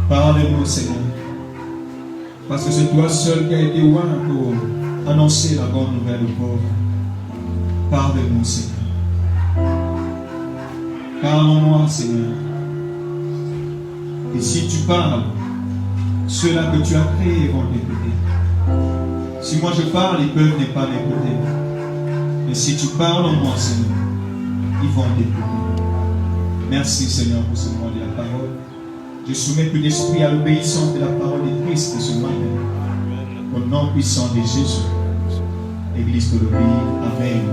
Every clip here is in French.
Parle-nous, Seigneur. Parce que c'est toi seul qui as été loin pour annoncer la bonne nouvelle aux pauvres. Parle-nous, Seigneur. Parle-moi, Seigneur. Et si tu parles, ceux-là que tu as créés vont t'écouter. Si moi je parle, ils peuvent ne pas m'écouter. Mais si tu parles en moi, Seigneur, ils vont t'écouter. Merci, Seigneur, pour ce moment de la parole. Je soumets tout l'esprit à l'obéissance de la parole de Christ ce matin. Au nom puissant de Jésus. Église de l'obéir. Amen.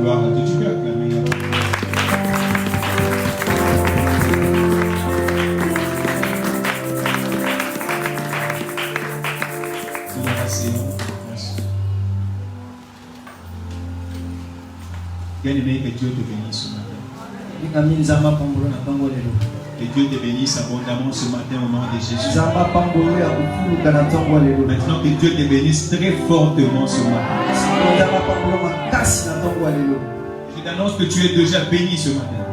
Gloire à Dieu. Tu peux acclamer. Bien-aimé, que Dieu te bénisse ce matin. Que Dieu te bénisse abondamment ce matin au nom de Jésus. Maintenant que Dieu te bénisse très fortement ce matin. Je t'annonce que tu es déjà béni ce matin.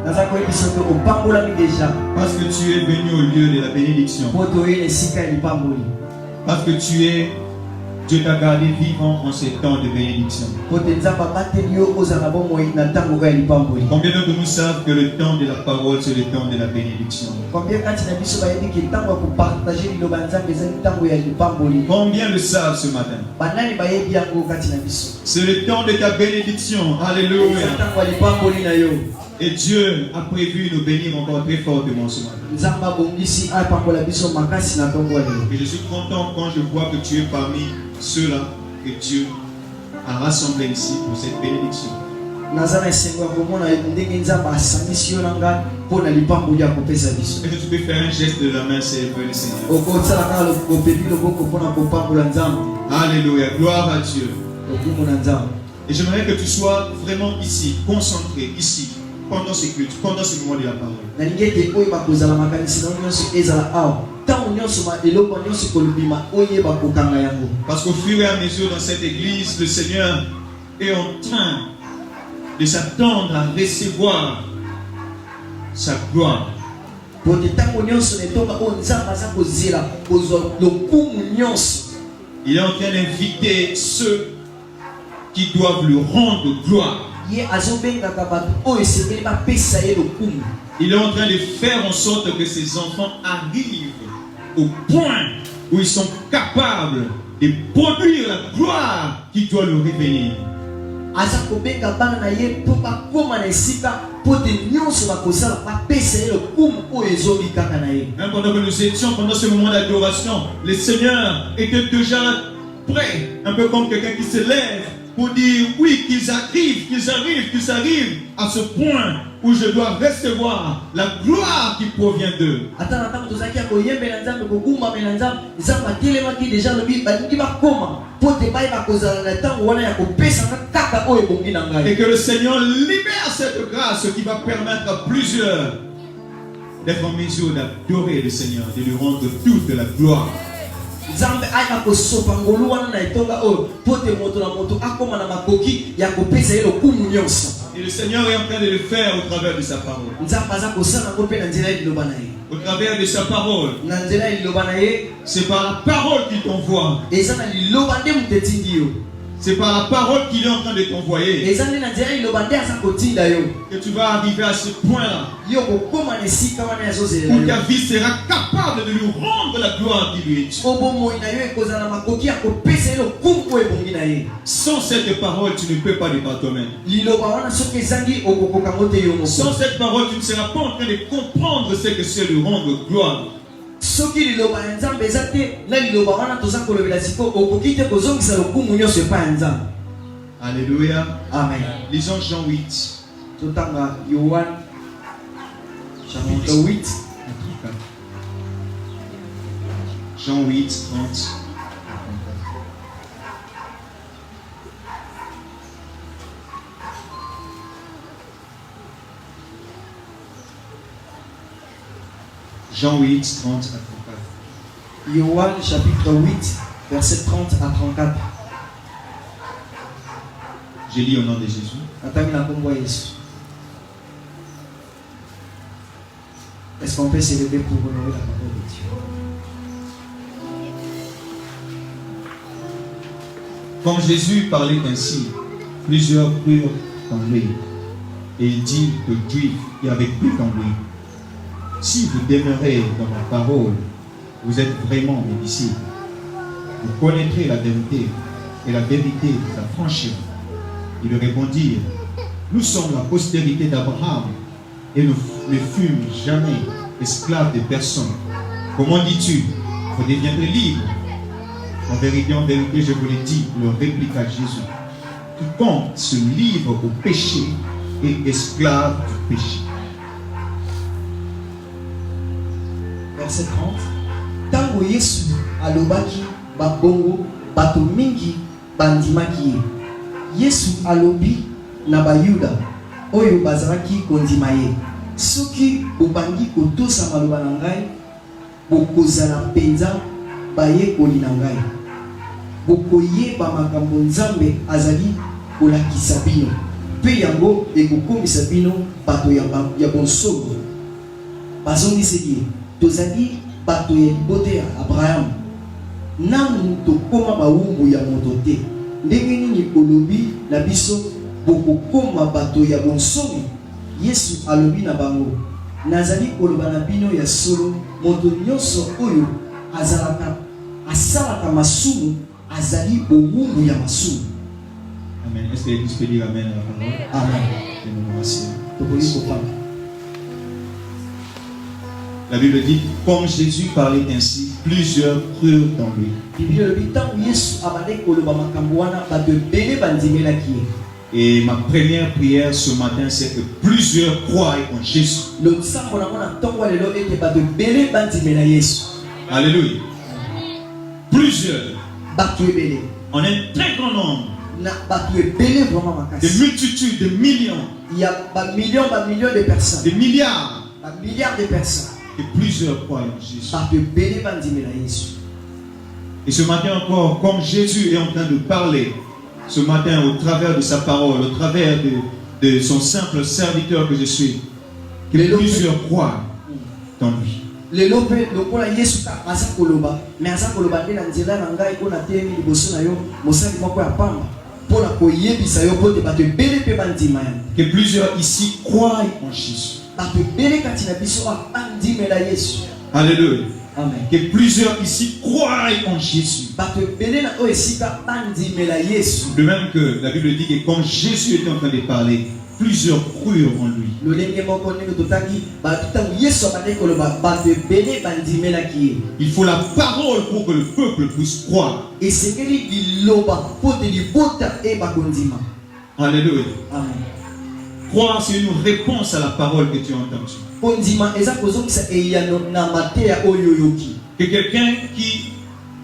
Parce que tu es venu au lieu de la bénédiction. Parce que Dieu t'a gardé vivant en ces temps de bénédiction. Combien d'entre nous savent que le temps de la parole, c'est le temps de la bénédiction? Combien le savent ce matin? C'est le temps de ta bénédiction. Alléluia. Et Dieu a prévu nous bénir encore très fortement ce matin. Et je suis content quand je vois que tu es parmi ceux-là que Dieu a rassemblés ici pour cette bénédiction. Est-ce que tu peux faire un geste de la main, Seigneur le Seigneur? Alléluia, gloire à Dieu. Et j'aimerais que tu sois vraiment ici, concentré, ici, pendant ce culte, pendant ce moment de la parole. Parce qu'au fur et à mesure dans cette église, le Seigneur est en train de s'attendre à recevoir sa gloire. Il est en train d'inviter ceux qui doivent lui rendre gloire. Il est en train de faire en sorte que ses enfants arrivent au point où ils sont capables de produire la gloire qui doit leur revenir. Pendant que nous étions pendant ce moment d'adoration, le Seigneur était déjà prêt, un peu comme quelqu'un qui se lève pour dire oui, qu'ils arrivent à ce point où je dois recevoir la gloire qui provient d'eux. Et que le Seigneur libère cette grâce qui va permettre à plusieurs d'être en mesure d'adorer le Seigneur, de lui rendre toute la gloire. Et le Seigneur est en train de le faire au travers de sa parole. Au travers de sa parole. C'est par la parole qu'il t'envoie. C'est par la parole qu'il est en train de t'envoyer que tu vas arriver à ce point-là où ta vie sera capable de lui rendre la gloire qui lui est due. Sans cette parole, tu ne peux pas aller par toi-même. Sans cette parole, tu ne seras pas en train de comprendre ce que c'est de rendre gloire. Alléluia. Amen. Lisons Jean 8. Chapitre 8. Jean 8, 30. Jean 8, 30 à 34. Yohan chapitre 8, verset 30 à 34. Je lis au nom de Jésus. Est-ce qu'on peut se lever pour honorer la parole de Dieu? Quand Jésus parlait ainsi, plusieurs crurent en lui. Et il dit aux Juifs qui avaient cru en lui: si vous demeurez dans ma parole, vous êtes vraiment mes disciples. Vous connaîtrez la vérité, et la vérité vous affranchira. Ils lui répondirent: nous sommes la postérité d'Abraham, et nous ne fûmes jamais esclaves de personne. Comment dis-tu, vous deviendrez libres? En vérité, je vous l'ai dit, leur répliqua Jésus. Quiconque se livre au péché est esclave du péché. Verset 30. Tango Yesu alobaki babongo bato mingi bandimaki ye. Yesu alobi na bayuda oyo bazalaki kondima ye: soki bobangi kotosa maloba na ngai, bokozala penza bayekoli na ngai. Bokoyeba makambo Nzambe azali kolakisa bino, mpe yango ekokomisa bino bato ya bonsomi. Bazongisaki: tozali bato ya libote ya Abraham, nanu tokoma bawumbu ya moto te. Ndenge nini olobi na biso bokokoma bato ya bonsomi? Yesu alobi na bango: nazali koloba na bino ya solo, moto nyonso oyo asalaka masumu azali bowumbu ya masumu. Amen. Est-ce que l'Église peut dire Amen à la parole? Amen. Et nous remercions. Amen. La Bible dit: comme Jésus parlait ainsi, plusieurs crurent en lui. Et ma première prière ce matin, c'est que plusieurs croient en Jésus. Alléluia. Plusieurs. On est un très grand nombre. Des multitudes, des millions. Il y a des millions de personnes. Des milliards. Des milliards de personnes. Et plusieurs croient en Jésus. Et ce matin encore, comme Jésus est en train de parler, ce matin au travers de sa parole, au travers de son simple serviteur que je suis, que plusieurs croient en lui. Que plusieurs ici croient en Jésus. Alléluia. Amen. Que plusieurs ici croient en Jésus. De même que la Bible dit que quand Jésus était en train de parler, plusieurs crurent en lui. Il faut la parole pour que le peuple puisse croire. Alléluia. Amen. Croire, c'est une réponse à la parole que tu as entendue. Que quelqu'un qui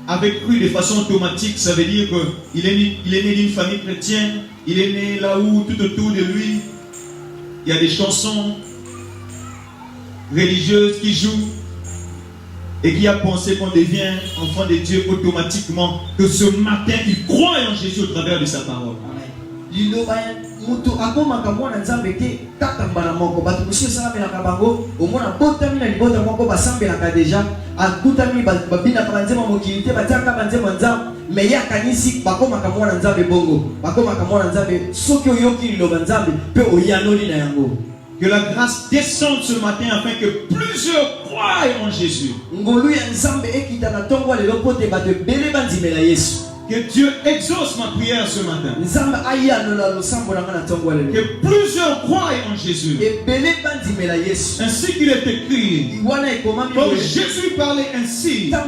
avait cru de façon automatique, ça veut dire qu'il est né d'une famille chrétienne, il est né là où tout autour de lui, il y a des chansons religieuses qui jouent, et qui a pensé qu'on devient enfant de Dieu automatiquement, que ce matin il croit en Jésus au travers de sa parole. Que la grâce descende ce matin afin que plusieurs croient en Jésus. Que Dieu exauce ma prière ce matin. Que plusieurs croient en Jésus. Ainsi qu'il est écrit. Comme Jésus parlait ainsi, plusieurs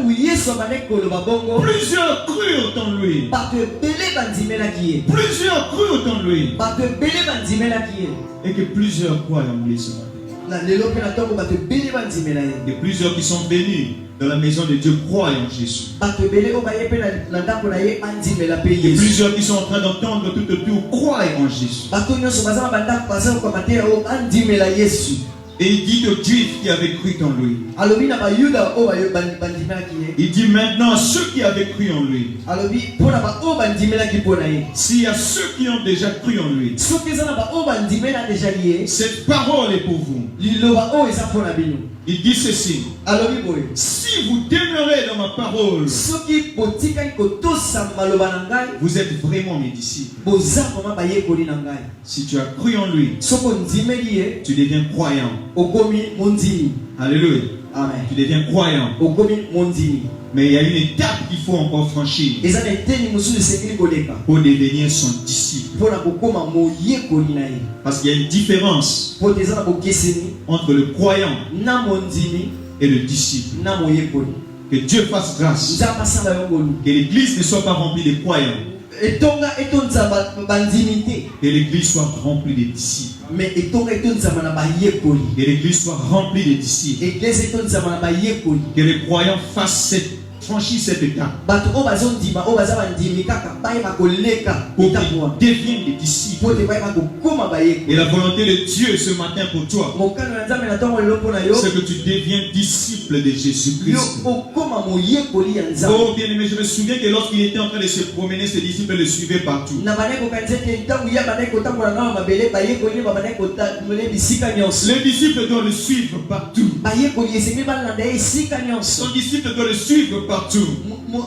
crurent en lui. Plusieurs crurent en lui. Et que plusieurs croient en lui ce matin. Et plusieurs qui sont venus dans la maison de Dieu croient en Jésus. Et plusieurs qui sont en train d'entendre tout autour croient en Jésus. Et il dit aux Juifs qui avaient cru en lui. alobi na bayuda oyo bandimelaki ye. Il dit maintenant à ceux qui avaient cru en lui. alobi mpo na baoyo bandimelaki mpo na ye. S'il y a ceux qui ont déjà cru en lui, soki eza na baoyo bandimela deja ye, cette parole est pour vous. liloba oyo eza mpo na bino. Il dit ceci: alobi boye, si vous demeurez dans ma parole, soki botikali kotosa maloba na ngai, vous êtes vraiment mes disciples. boza vraimen bayekoli na ngai. Si tu as cru en lui, soki ondimeli ye, tu deviens croyant. okomi mondimi. Alléluia. Amen. Tu deviens croyant. okomi mondimi. Mais il y a une étape qu'il faut encore franchir eza na eteni mosusu esengeli koleka pour devenir son disciple. mpo na kokoma moyekoli na ye. Parce qu'il y a une différence po te eza na bokeseni entre le croyant na mondimi et le disciple. na moyekoli. Que Dieu fasse grâce. nzambe asala yo ngolu. Que l'église ne soit pas remplie de croyants. etonga etonza bandimi te, Que l'église soit remplie de disciples. mais etonga etonzama na bayekoli. Que l'église soit remplie de disciples. eglise etonzama na bayekoli. Que les croyants franchissent cette étape. bato oyo bazondima oyo baza bandimi kaka bayeba koleka Pour etape wana qu'ils deviennent des disciples. po te bayeba kokoma bayekoli. Et la volonté de Dieu ce matin pour toi, mokano na nzambe na ntongo lelo mpo na yo, c'est que tu deviens disciple de yo Jésus-Christ. okoma moyekoli ya nzambe. Oh bien-aimé, je me souviens que lorsqu'il était en train de se promener, ses disciples le suivaient partout. na bandaki kokanisa ete ntango ya bandaki kotambola ngai na mabele bayekoli bandaki kotambola bisika nyonso. Les disciples doivent le suivre partout. bayekoli esengeli balanda ye esika nyonso. Son disciple doit le suivre partout.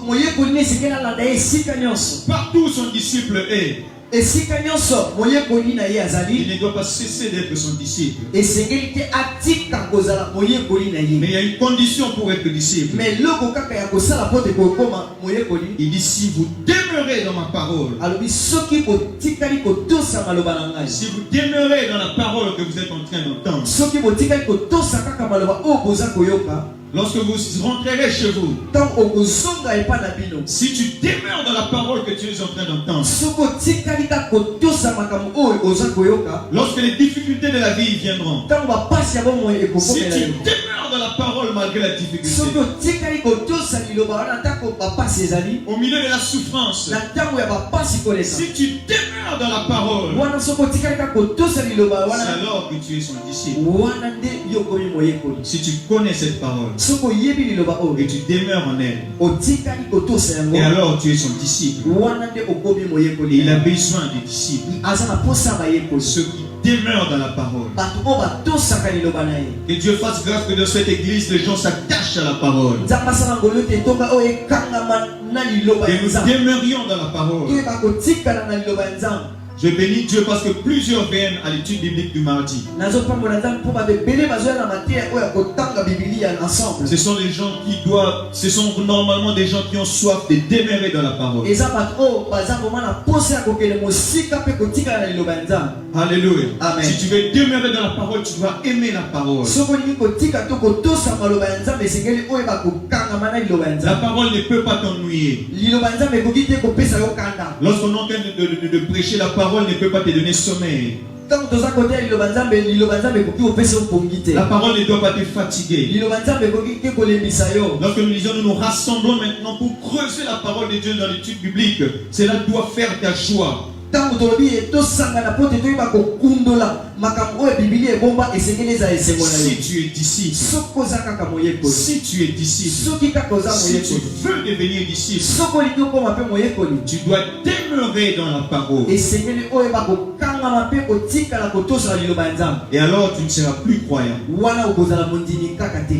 moyekoli ne esengeli alanda ye esika nyonso. Partout où son disciple est, esika nyonso moyekoli na ye il azali, ne doit pas cesser d'être son disciple. esengeli te atika kozala moyekoli na Mais ye. il y a une condition pour être disciple. mais loko kaka ya kosala po te kokoma moyekoli, Il dit, si vous demeurez dans ma parole, alobi soki botikali kotosa maloba na ngai, si vous demeurez dans la parole que vous êtes en train d'entendre, soki botikali kotosa kaka maloba oyo boza koyoka, lorsque vous rentrerez chez vous, ntango okozonga epai na bino, si tu demeures dans la parole que tu es en train d'entendre, soki otikali kaka kotosa makambo oyo oza koyoka, lorsque les difficultés de la vie viendront, ntango bapasi ya bomoi si ekokomela tu yo, demeures dans la parole malgré la difficulté, soki otikali kotosa liloba wana ntango bapasi ezali, au milieu de la souffrance, na ntango ya bapasi koleka, si tu demeures dans la parole, wana soki otikali kaka kotosa liloba c'est wana, alors que tu es son disciple. wana nde yo okomi moyekoli. Si tu connais cette parole soki oyebi liloba oyo, et tu demeures en elle, otikali kotosa yango, et alors tu es son disciple. wana nde okomi Et moyekoli. il a besoin des disciples, aza na posa bayekoli, ceux qui demeurent dans la parole. bato oyo batosaka liloba na ye. Que Dieu fasse grâce que dans cette église, les gens s'attachent à la parole. nzambe asala ngolo ete etonga oyo ekangama na liloba ya Que nous nzambe, demeurions dans la parole. toyeba kotikala na liloba ya nzambe. Je bénis Dieu parce que plusieurs viennent à l'étude biblique du mardi. nazopambola nzambe mpo bato ebele bazoya na mateya oyo ya kotanga bibilia ensemble. Ce sont les gens qui doivent, ce sont normalement des gens qui ont soif de demeurer dans la parole. eza bato oyo baza koma na posa ya kokende mosika mpe kotikala na liloba ya nzambe. Alléluia. Amen. Si tu veux demeurer dans la parole, tu dois aimer la parole. soki olingi kotika to kotosa maloba ya nzambe esengeli oyo bakokangama na liloba ya La nzambe. parole ne peut pas t'ennuyer. liloba ya nzambe ekoki te kopesa yo kanda. Lorsqu'on est en train de prêcher, la parole ne peut pas te donner sommeil. ntango toza koteya liloba ya nzambe ekoki kopesa yo pongi te. La parole ne doit pas te fatiguer. liloba ya nzambe ekoki te kolembisa yo. Lorsque nous disons, nous nous rassemblons maintenant pour creuser la parole de Dieu dans l'étude biblique, cela doit faire ta joie. ntango tolobi tosangana po te toyeba kokundola makambo oyo bibilia ebomba esengeli eza esengo na Si yo. tu es disciple, soki oza kaka moyekoli, si tu es disciple, soki kaka oza si tu moyekoli, veux devenir disciple, soki olingi okoma mpe moyekoli, tu dois demeurer dans la parole. esengeli oyeba kokangama mpe kotikala kotosa liloba ya nzambe. Et alors tu ne seras plus croyant. wana okozala mondimi kaka te.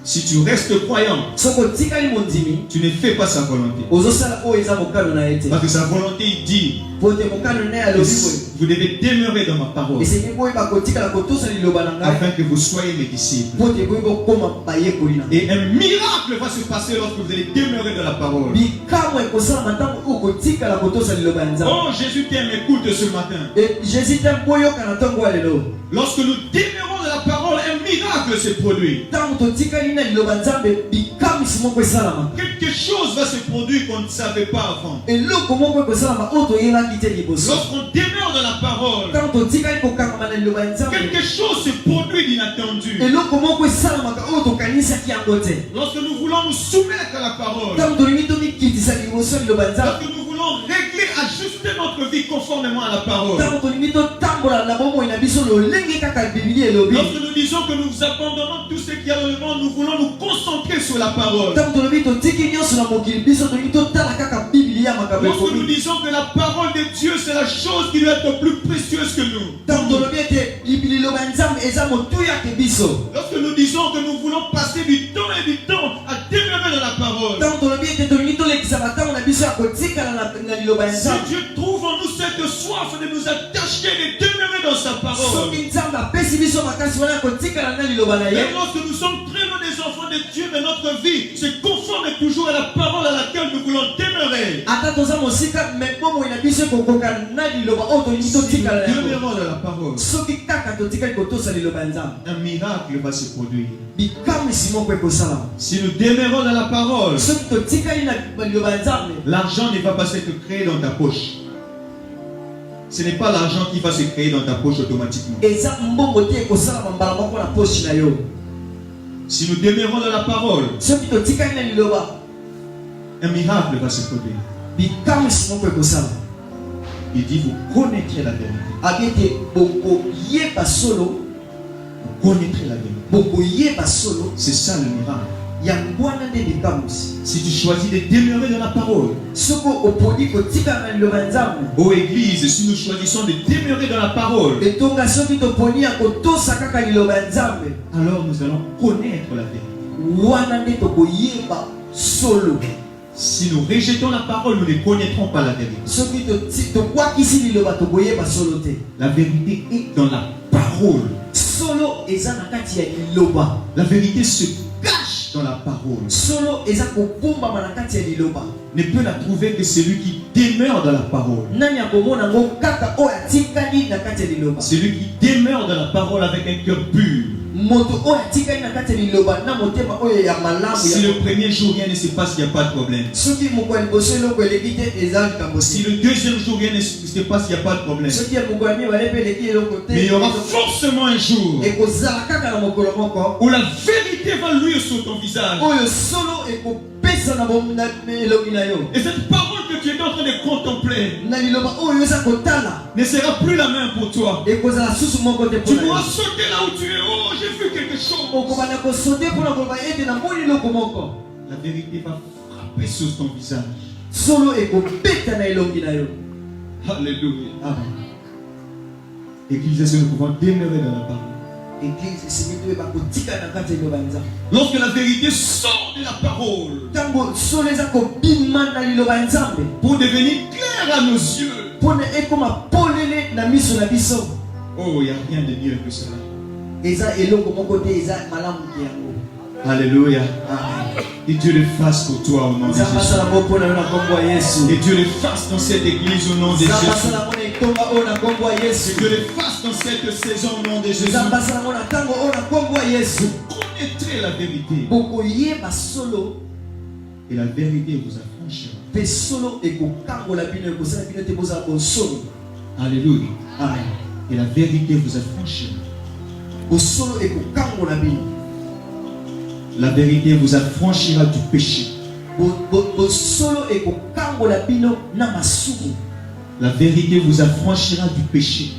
Si tu restes croyant, soki otikali mondimi, tu ne fais pas sa volonté. ozosala oyo eza mokano na ye te. Parce que sa volonté, il dit, po te mokano na ye alobi boye, vous devez demeurer dans ma parole, esengeli oyeba kotikala kotosa liloba na ngai afin que vous soyez mes disciples. po te boyi bokoma bayekoli na ngai. Et un miracle va se passer lorsque vous allez demeurer dans la parole. bikamwa ekosalama ntango oyo kotikala kotosa liloba ya nzambe. Oh, Jésus t'aime, écoute ce matin. jésus te boyoka na ntongo ya lelo. Lorsque nous demeurons dans la parole, un miracle se produit. ntango totikali na liloba ya nzambe bikamwisi moko esalama. Quelque chose va se produire qu'on ne savait pas avant. eloko moko ekosalama oyo toyebaki te liboso. Lorsqu'on demeure dans la parole, ntango totikali kokangama na liloba ya nzambe, quelque chose se produit d'inattendu. eloko moko esalamaka oyo tokanisaki yango te. Lorsque nous voulons nous soumettre à la parole, ntango tolingi tomikitisa liboso ya liloba ya nzambe, lorsque nous voulons régler à juste ajuster notre vie conformément à la parole. Lorsque Lorsque nous disons que nous abandonnons tout ce qu'il y a dans le monde, nous voulons nous concentrer sur la parole. Lorsque nous disons que la parole de Dieu c'est la chose qui doit être plus précieuse que nous. Lorsque nous disons que nous voulons passer du temps et du temps à demeurer dans la parole. Si Dieu trouve en nous cette soif de nous attacher et de demeurer dans sa parole. Et lorsque nous sommes très loin des enfants de Dieu, mais notre vie se conforme toujours à la parole à laquelle nous voulons demeurer. Si nous demeurons dans la parole, un miracle va se produire. Si nous demeurons dans la parole, l'argent ne va pas se créer dans ta poche. Ce n'est pas l'argent qui va se créer dans ta poche automatiquement. Si nous demeurons dans la parole, un miracle va se produire. Il dit, vous connaîtrez la vérité. Vous connaîtrez la vérité. C'est ça le miracle. Si tu choisis de demeurer dans la parole, ô Église, si nous choisissons de demeurer dans la parole, alors nous allons connaître la vérité. Si nous rejetons la parole, nous ne connaîtrons pas la vérité. La vérité est dans la parole. La vérité se cache dans la parole. Ne peut la trouver que celui qui demeure dans la parole. Celui qui demeure dans la parole avec un cœur pur. Si le premier jour rien ne se passe, il n'y a pas de problème. Si le deuxième jour rien ne se passe, il n'y a pas de problème. Mais il y aura forcément un jour où la vérité va luire sur ton visage. Et cette parole que tu es en train de contempler ne sera plus la même pour toi. Tu pourras sauter là où tu es. Oh, j'ai vu quelque chose. La vérité va frapper sur ton visage. Alléluia. Amen. Église, est-ce que nous pouvons demeurer dans la parole? Lorsque la vérité sort de la parole pour devenir claire à nos yeux, oh, il n'y a rien de mieux que cela. Alléluia. Et Dieu le fasse pour toi au nom de Jésus. Et Dieu le fasse dans cette église au nom de Jésus. Et Dieu le fasse dans cette saison au nom de Jésus. Vous connaîtrez la vérité. Et la vérité vous affranchira. Alléluia. Amen. Et la vérité vous affranchira. La vérité vous affranchira du péché. La vérité vous affranchira du péché.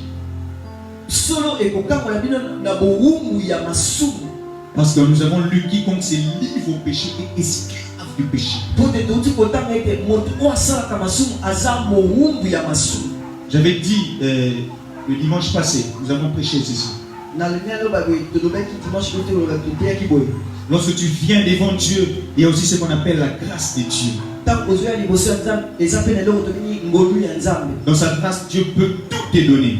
Parce que nous avons lu quiconque se livre au péché est esclave du péché. J'avais dit le dimanche passé, nous avons prêché ceci. Lorsque tu viens devant Dieu, il y a aussi ce qu'on appelle la grâce de Dieu. Dans sa grâce, Dieu peut tout te donner.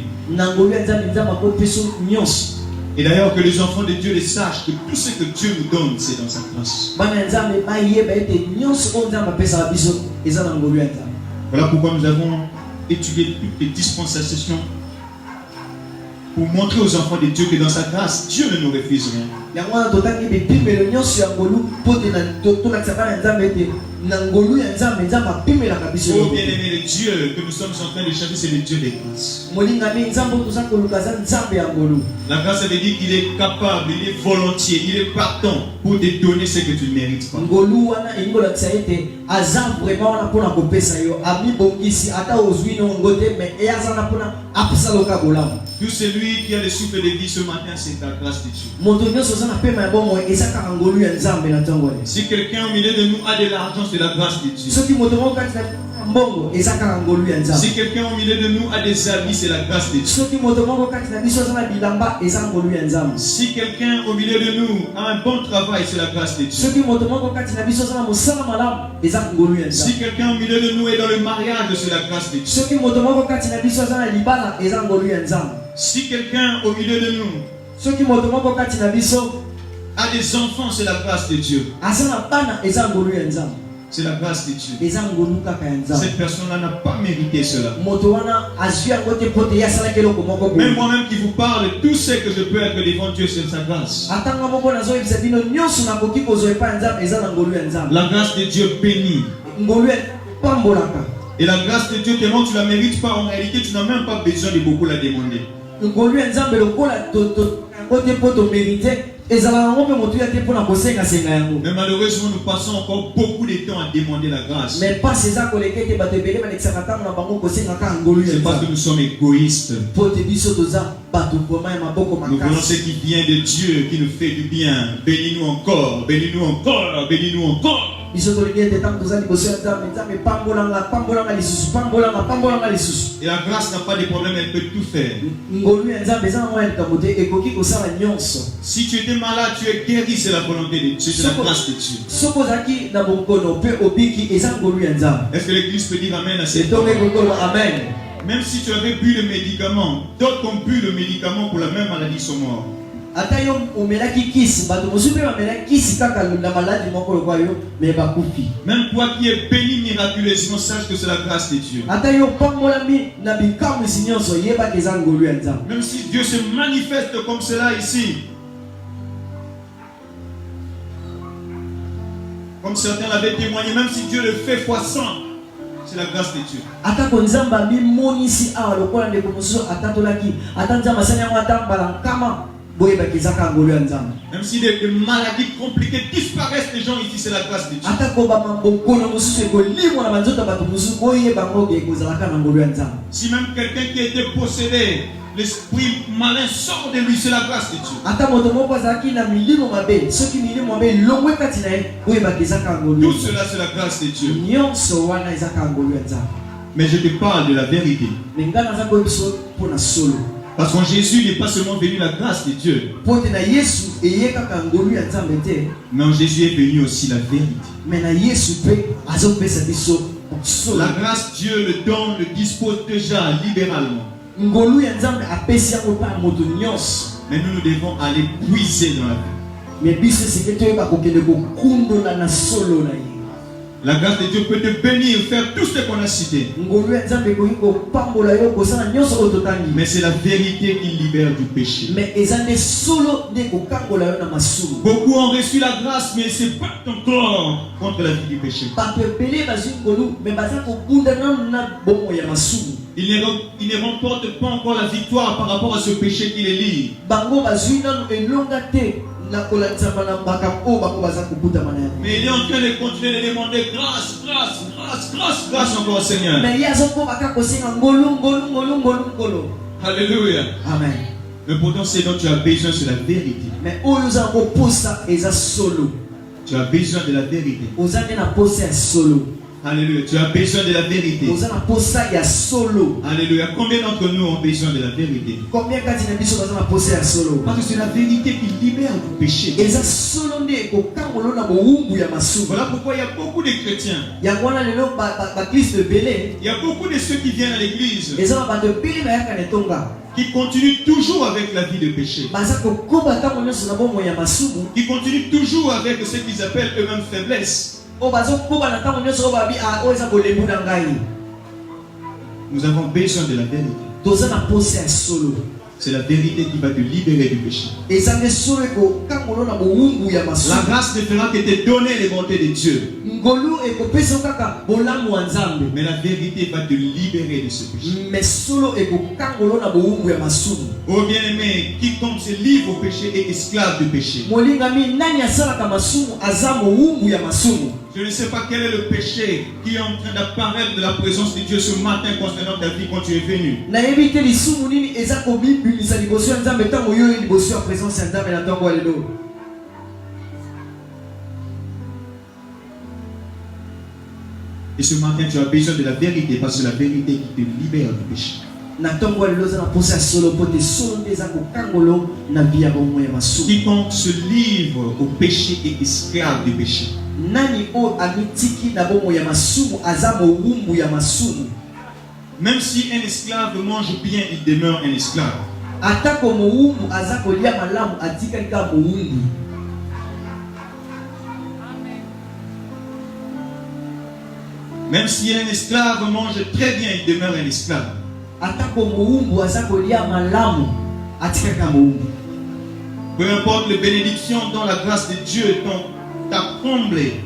Et d'ailleurs que les enfants de Dieu les sachent que tout ce que Dieu nous donne, c'est dans sa grâce. Voilà pourquoi nous avons étudié toutes les dispensations pour montrer aux enfants de Dieu que dans sa grâce, Dieu ne nous refuse rien. ngolu ya nzambe nzambe apimelaka biso. Oh bien-aimé, le Dieu que nous sommes en train de chercher, c'est le Dieu des grâces. molingami nzambe toza koluka za nzambe ya ngolu. La grâce, ça veut dire qu'il est capable, il est volontiers, il est partant pour te donner ce que tu ne mérites pas. ngolu wana ingolakisa ete aza vraiment wana mpona kopesa yo amibongisi ata ozwi nongo te mais eyaza na mpona apesa loka bolamu. Tout celui qui a le souffle de vie ce matin, c'est la grâce de Dieu. moto nyonso oza na pema ya bomoi eza kaka ngolu ya nzambe na ntongo wana. Si quelqu'un au milieu de nous a de l'argent, c'est la grâce de Dieu. soki moto moko kati na mbongo eza kaka ngolu ya nzambe. Si quelqu'un au milieu de nous a des habits, c'est la grâce de Dieu. soki moto moko kati na biso aza na bilamba eza ngolu ya nzambe. Si quelqu'un au milieu de nous a un bon travail, c'est la grâce de Dieu. soki moto moko kati na biso aza na mosala malamu eza ngolu ya nzambe. Si quelqu'un au milieu de nous est dans le mariage, c'est la grâce de Dieu. soki moto moko kati na biso aza na libala eza ngolu ya nzambe. Si quelqu'un au milieu de nous soki moto moko kati na biso a des enfants, c'est la grâce de Dieu. aza na bana eza ngolu ya nzambe. C'est la grâce de Dieu. eza ngolu kaka ya nzambe. Cette personne-là n'a pas mérité cela. moto wana azwi yango te mpo te ye asalaki eloko moko boye. Même moi-même qui vous parle, tout ce que je peux être devant Dieu, c'est sa grâce. atanga moko nazoyebisa bino nyonso nakoki kozwa epai ya nzambe eza na ngolu ya nzambe. La grâce de Dieu bénit. ngolu ya pambolaka. Et la grâce de Dieu, tellement tu ne la mérites pas, en réalité, tu n'as même pas besoin de beaucoup la demander. ngolu ya nzambe lokola yango te mpo tomerite ezalaka yango mpe motu ya te mpona kosengasenga yango. Mais malheureusement, nous passons encore beaucoup de temps à demander la grâce. mais pasi eza koleka ete bato ebele balekisaka ntango na bango kosenga kaka ngolu ya C'est parce que nzambe. nous sommes égoïstes. mpo te biso toza bato vraimen ya maboko Nous voulons ce makasi. qui vient de Dieu, qui nous fait du bien. Bénis-nous encore, bénis-nous encore, bénis-nous encore. biso tolingi ete ntango toza liboso ya nzambe nzambe pambolanga lisusu pambolanga lisusu. Et la grâce n'a pas de problème, elle peut tout faire. ngolu ya nzambe eza nango ya likambo te ekoki kosala nyonso. Si tu étais malade, tu es guéri, c'est la volonté de Dieu, c'est la grâce de Dieu. soki ozalaki na bokono mpe obiki eza ngolu ya nzambe. Est-ce que l'église peut dire amen à ces etongo paroles? ekokolo amen. Même si tu avais bu le médicament, d'autres ont bu le médicament pour la même maladie sont morts. ata yo omelaki kisi bato mosusu mpe bamelaki kisi kaka na maladi moko lokwa yo me bakufi. Même toi qui es béni miraculeusement, sache que c'est la grâce de Dieu. ata yo pambolami na bikamwisi nyonso yebaki eza ngolu ya nzambe. Même si Dieu se manifeste comme cela ici, comme certains l'avaient témoigné, même si Dieu le fait fois 100, c'est la grâce de Dieu. atako nzambe abimonisi awa lokola ndeko mosusu atatolaki ata nzambe asali yango ata mbala nkama boyebaki eza kaka ngolu ya nzambe. Même si des maladies compliquées disparaissent des gens ici, c'est la grâce de Dieu. atako bamambokono mosusu ekolimwa na banzoto bato mosusu boyeba ngo ekozalaka na ngolu ya nzambe. Si même quelqu'un qui a été possédé, l'esprit malin sort de lui, c'est la grâce de Dieu. ata moto moko azalaki na milimo mabe soki milimo mabe elongwe kati na ye boyebaki eza kaka ngolu Tout cela, c'est la grâce de Dieu. nyonso wana eza kaka ngolu ya nzambe. Mais je te parle de la vérité. me ngai naza koyebiso mpona solo Parce qu'en Jésus n'est pas seulement venu la grâce de Dieu, mpo te na yesu eye kaka ngolu ya nzambe te mais en Jésus est venu aussi la vérité. me na yesu mpe azopesa biso solo. La grâce, Dieu le donne, le dispose déjà libéralement. ngolu ya nzambe apesi yango mpa moto nyonso. Mais nous devons aller puiser dans la vie. me biso esike toyeba kokende kokundola na solo na ye. La grâce de Dieu peut te bénir, faire tout ce qu'on a cité. ngolu ya nzambe ekoki kopambola yo kosala nyonso oyo totangi. Mais c'est la vérité qui libère du péché. me eza nde solo nde kokangola yo na masumu. Beaucoup ont reçu la grâce, mais se battent encore contre la vie du péché. bato ebele bazwi ngolu me baza kobunda nanu na bomoi ya masumu. Ils ne remportent pas encore la victoire par rapport à ce péché qui les lie. bango bazwi nanu elonga te na kolandisama na makambo oyo bango baza kobutama na yango. Mais il est en train de continuer de demander grâce, grâce, grâce, grâce, grâce encore au Seigneur. me ye azokobaka kosenga ngolu. Alléluia. amen. Mais pourtant, ce dont tu as besoin, c'est la vérité. me oyo oza koposa eza solo. Tu as besoin de la vérité. oza nde na posa ya solo. Alléluia. Tu as besoin de la vérité. oza na posa ya solo. Alléluia. Combien d'entre nous ont besoin de la vérité? combien kati na biso baza na posa ya solo. Parce que c'est la vérité qui libère du péché. eza solo nde ekokangolo na bowumbu ya masumu. Voilà pourquoi il y a beaucoup de chrétiens. yango wana lelo bakristo ebele Il y a beaucoup de ceux qui viennent à l'église eza na bato ebele bayaka na etonga qui continuent toujours avec la vie de péché. baza kokoba ntango nyonso na bomoi ya masumu. Qui continuent toujours avec ce qu'ils appellent eux-mêmes faiblesse. oyo bazokoba na ntango nyonso oyo babi oyo eza bolembu na ngai. Nous avons besoin de la vérité. toza na posa ya solo. C'est la vérité qui va te libérer du péché. eza nde solo ekokangolo na bowumbu ya La masumu. grâce ne fera que te donner les bontés de Dieu. Mais la vérité va te libérer de ce péché. Oh bien-aimé, quiconque se livre au péché est esclave du péché. Je ne sais pas quel est le péché qui est en train d'apparaître de la présence de Dieu ce matin concernant ta vie quand tu es venu. Et ce matin, tu as besoin de la vérité parce que c'est la vérité qui te libère du péché. Quiconque se livre au péché est esclave du péché. Même si un esclave mange bien, il demeure un esclave. Même si un esclave mange très bien, il demeure un esclave. Peu importe les bénédictions dont la grâce de Dieu t'a comblé.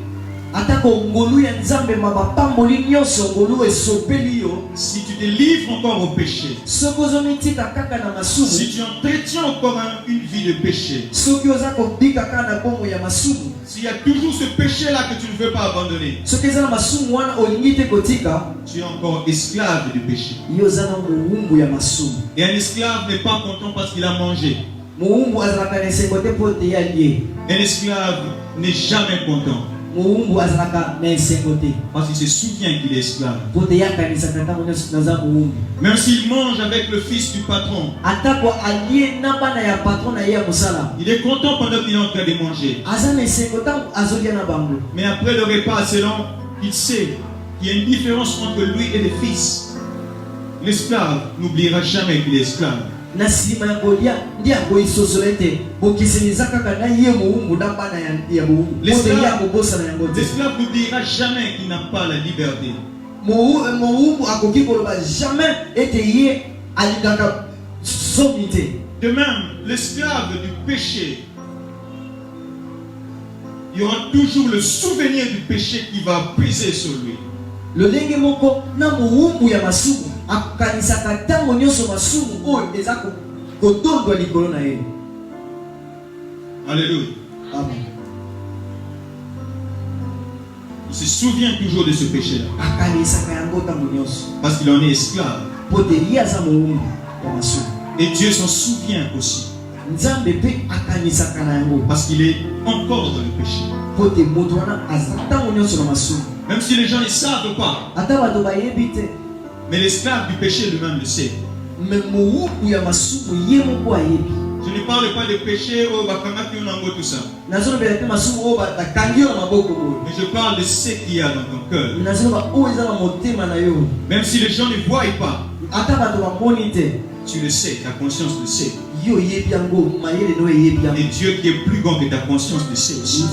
Si tu te livres encore au péché, si tu entretiens encore une vie de péché, s'il y a toujours ce péché-là que tu ne veux pas abandonner, tu es encore esclave du péché. Et un esclave n'est pas content parce qu'il a mangé. Un esclave n'est jamais content parce qu'il se souvient qu'il est esclave. Même s'il mange avec le fils du patron, il est content pendant qu'il est en train de manger. Mais après le repas, selon il sait qu'il y a une différence entre lui et le fils. L'esclave n'oubliera jamais qu'il est esclave. L'esclave n'oubliera jamais qu'il n'a pas la liberté. De même, l'esclave du péché, il y aura toujours le souvenir du péché qui va peser sur lui. Alléluia. Amen. Il se souvient toujours de ce péché-là parce qu'il en est esclave. Et Dieu s'en souvient aussi parce qu'il est encore dans le péché. Même si les gens ne savent pas, mais l'esclave du péché lui-même le sait. Je ne parle pas de péché au bakamaki ou tout ça. Mais je parle de ce qu'il y a dans ton cœur. Même si les gens ne voient pas, tu le sais, ta conscience le sait. Et Dieu qui est plus grand que ta conscience le sait aussi.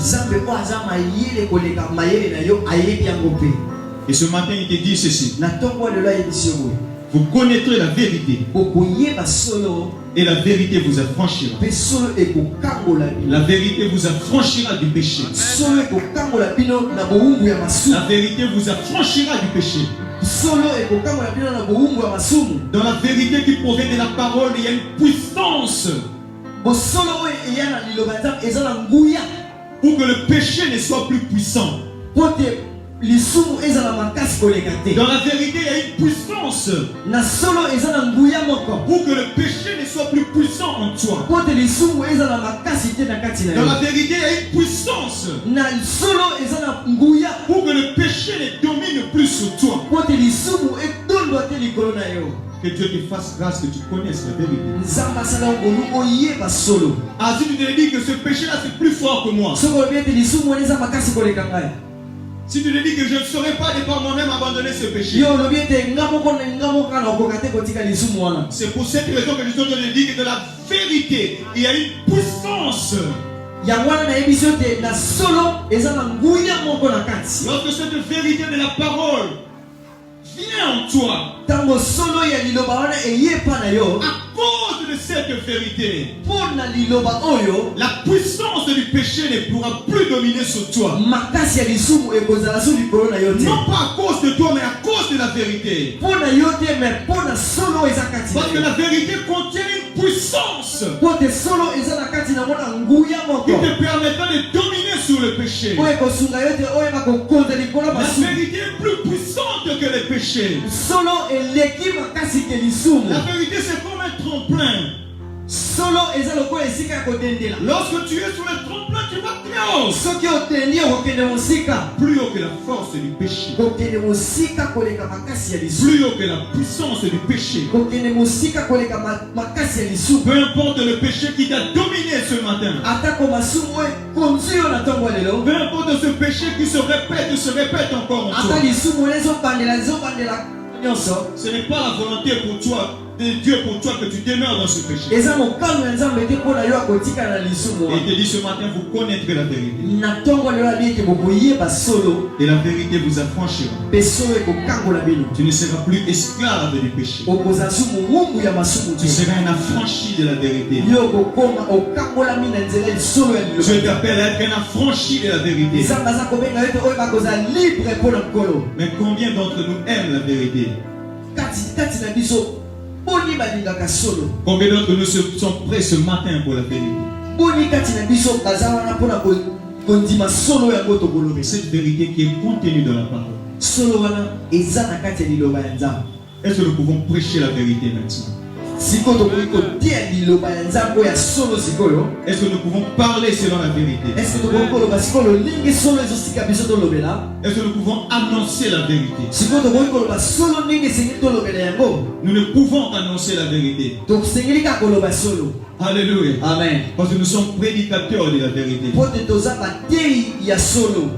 Et ce matin il te dit ceci: vous connaîtrez la vérité et la vérité vous affranchira. La vérité vous affranchira du péché. La vérité vous affranchira du péché. Dans la vérité qui provient de la parole, il y a une puissance pour que le péché ne soit plus puissant. Dans la vérité, il y a une puissance pour que le péché ne soit plus puissant en toi. Dans la vérité, il y a une puissance pour que le péché ne domine plus sur toi. Que Dieu te fasse grâce que tu connaisses la vérité. Ah, si tu te dis que ce péché-là c'est plus fort que moi, si tu te dis que je ne saurais pas de par moi-même abandonner ce péché, c'est pour cette raison que je suis en train de dire que de la vérité, il y a une puissance. Lorsque cette vérité de la parole vient en toi, à cause de cette vérité, la puissance du péché ne pourra plus dominer sur toi. makasi ya lisumu ekozala so likolo na yo te. Non pas à cause de toi, mais à cause de la vérité. Mpo na yo te, mais mpo na solo eza kati na Parce que yo. la vérité contient une puissance Mpo te solo eza na kati na mona nguya moko. qui te permettra de dominer sur le péché. Oyo ekosunga yo te oyeba kokonza likolo ya La masumu. vérité est plus puissante que les péchés. Solo eleki makasi ke lisumu. La vérité, c'est comme un tremplin. Solo eza lokola esika ya kodendela. Lorsque tu es sur le tremplin, tu vas très haut. Soki otendi okokende mosika. Plus haut que la force du péché. Kokende mosika koleka makasi ya lisumu. Plus haut que la puissance du péché. Kokende mosika koleka makasi ya lisumu. Peu importe le péché qui t'a dominé ce matin. Atako masumu oyo konzi yo na ntongo ya lelo. Peu importe ce péché qui se répète encore en toi. Ata lisumu oyo ezobandela nyonso. Ce n'est pas la volonté pour toi, de Dieu pour toi que tu demeures dans ce péché. Eza mokano ya Nzambe te mpo na yo akotika na lisumu. Et il te dit ce matin, vous connaîtrez la vérité. Na ntongo lelo abi ete bokoyeba solo. Et la vérité vous affranchira. Mpe solo ekokangola bino. Tu ne seras plus esclave du péché. Okozala su mowumbu ya masumu Tu te. seras un affranchi de la vérité. Yo okokoma okangolami na nzela ya lisolo ya Je liloba. t'appelle à être un affranchi de la vérité. Nzambe aza kobenga yo ete oyo bakozala libre mpo na nkolo. Mais combien d'entre nous aiment la vérité? Kati na biso boni balingaka solo. Combien d'entre nous sont prêts ce matin pour la vérité? Boni kati na biso baza wana mpona kondima solo yango tokoloba. Cette vérité qui est contenue dans la parole. Solo wana eza na kati ya liloba ya Nzambe. Est-ce que nous pouvons prêcher la vérité maintenant? Sikoyo tokoki kotia liloba ya Nzambe oyo ya solo sikoyo. Est-ce que nous pouvons parler selon la vérité? Est-ce que tokoki koloba sikoyo lolingi solo ezosika biso tolobela? Est-ce que nous pouvons annoncer la vérité? Sikoyo tokoki koloba solo ndenge esengeli tolobela yango? Nous ne pouvons annoncer la vérité. Tosengeli kaka koloba solo. Alléluia. Amen. Parce que nous sommes prédicateurs de la vérité. Po te toza bateyi ya solo.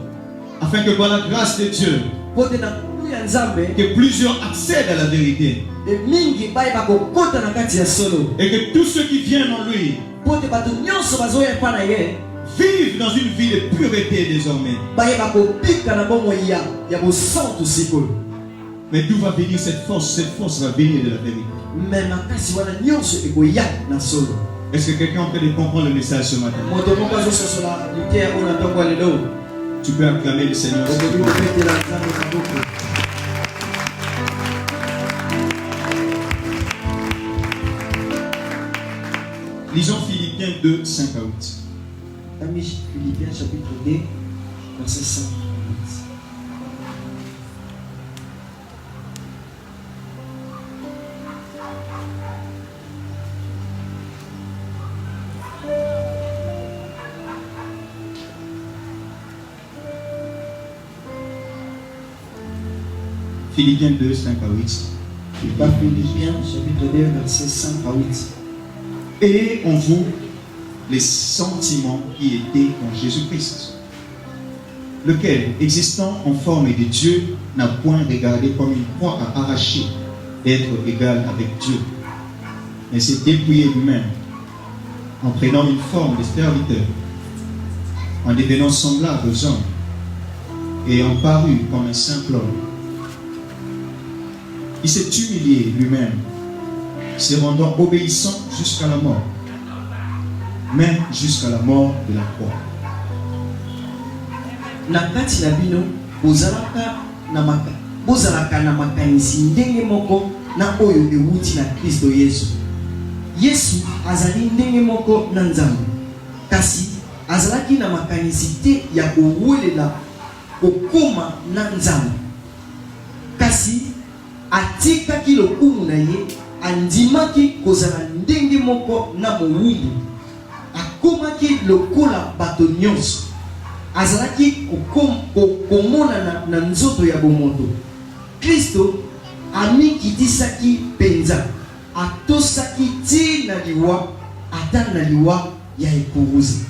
Afin que par la grâce de Dieu, Po te na nkulu ya Nzambe que plusieurs accèdent à la vérité. mingi bayeba kokota na kati ya solo. Et que tous ceux qui viennent en lui Po te bato nyonso bazoya epai na ye vivent dans une vie de pureté désormais. bayeba kopika na bomoi ya bosantu sikoyo. Mais d'où va venir cette force? Cette force va venir de la vérité. Me makasi wana nyonso ekoya na solo. Est-ce que quelqu'un peut comprendre le message ce matin? Moto moko azososola liteya oyo na ntongo ya lelo. Tu peux acclamer le Seigneur. Okoki kopetela Nzambe maboko. Lisons Philippiens 2, 5 à 8. Amis Philippiens chapitre 2, verset 5 à 8. Philippiens 2, 5 à 8. Philippiens chapitre 2, verset 5 à 8. Et en vous les sentiments qui étaient en Jésus-Christ, lequel, existant en forme de Dieu, n'a point regardé comme une proie à arracher d'être égal avec Dieu, mais s'est dépouillé lui-même en prenant une forme de serviteur, en devenant semblable aux hommes, et ayant paru comme un simple homme. Il s'est humilié lui-même, se rendant obéissant jusqu'à la mort, même jusqu'à la mort de la croix. Na kati na bino bozalaka na makanisi ndenge moko na oyo ewuti na Kristo Yesu. Yesu azali ndenge moko na Nzambe, kasi azalaki na makanisi te ya kowelela kokoma na Nzambe, kasi atikaki lokumu na ye, andimaki kozala ndenge moko na mowumbu, akomaki lokola bato nyonso, azalaki komona na nzoto ya bomoto. Kristo amikitisaki penza, atosaki ti na liwa, ata na liwa ya ekuruzi.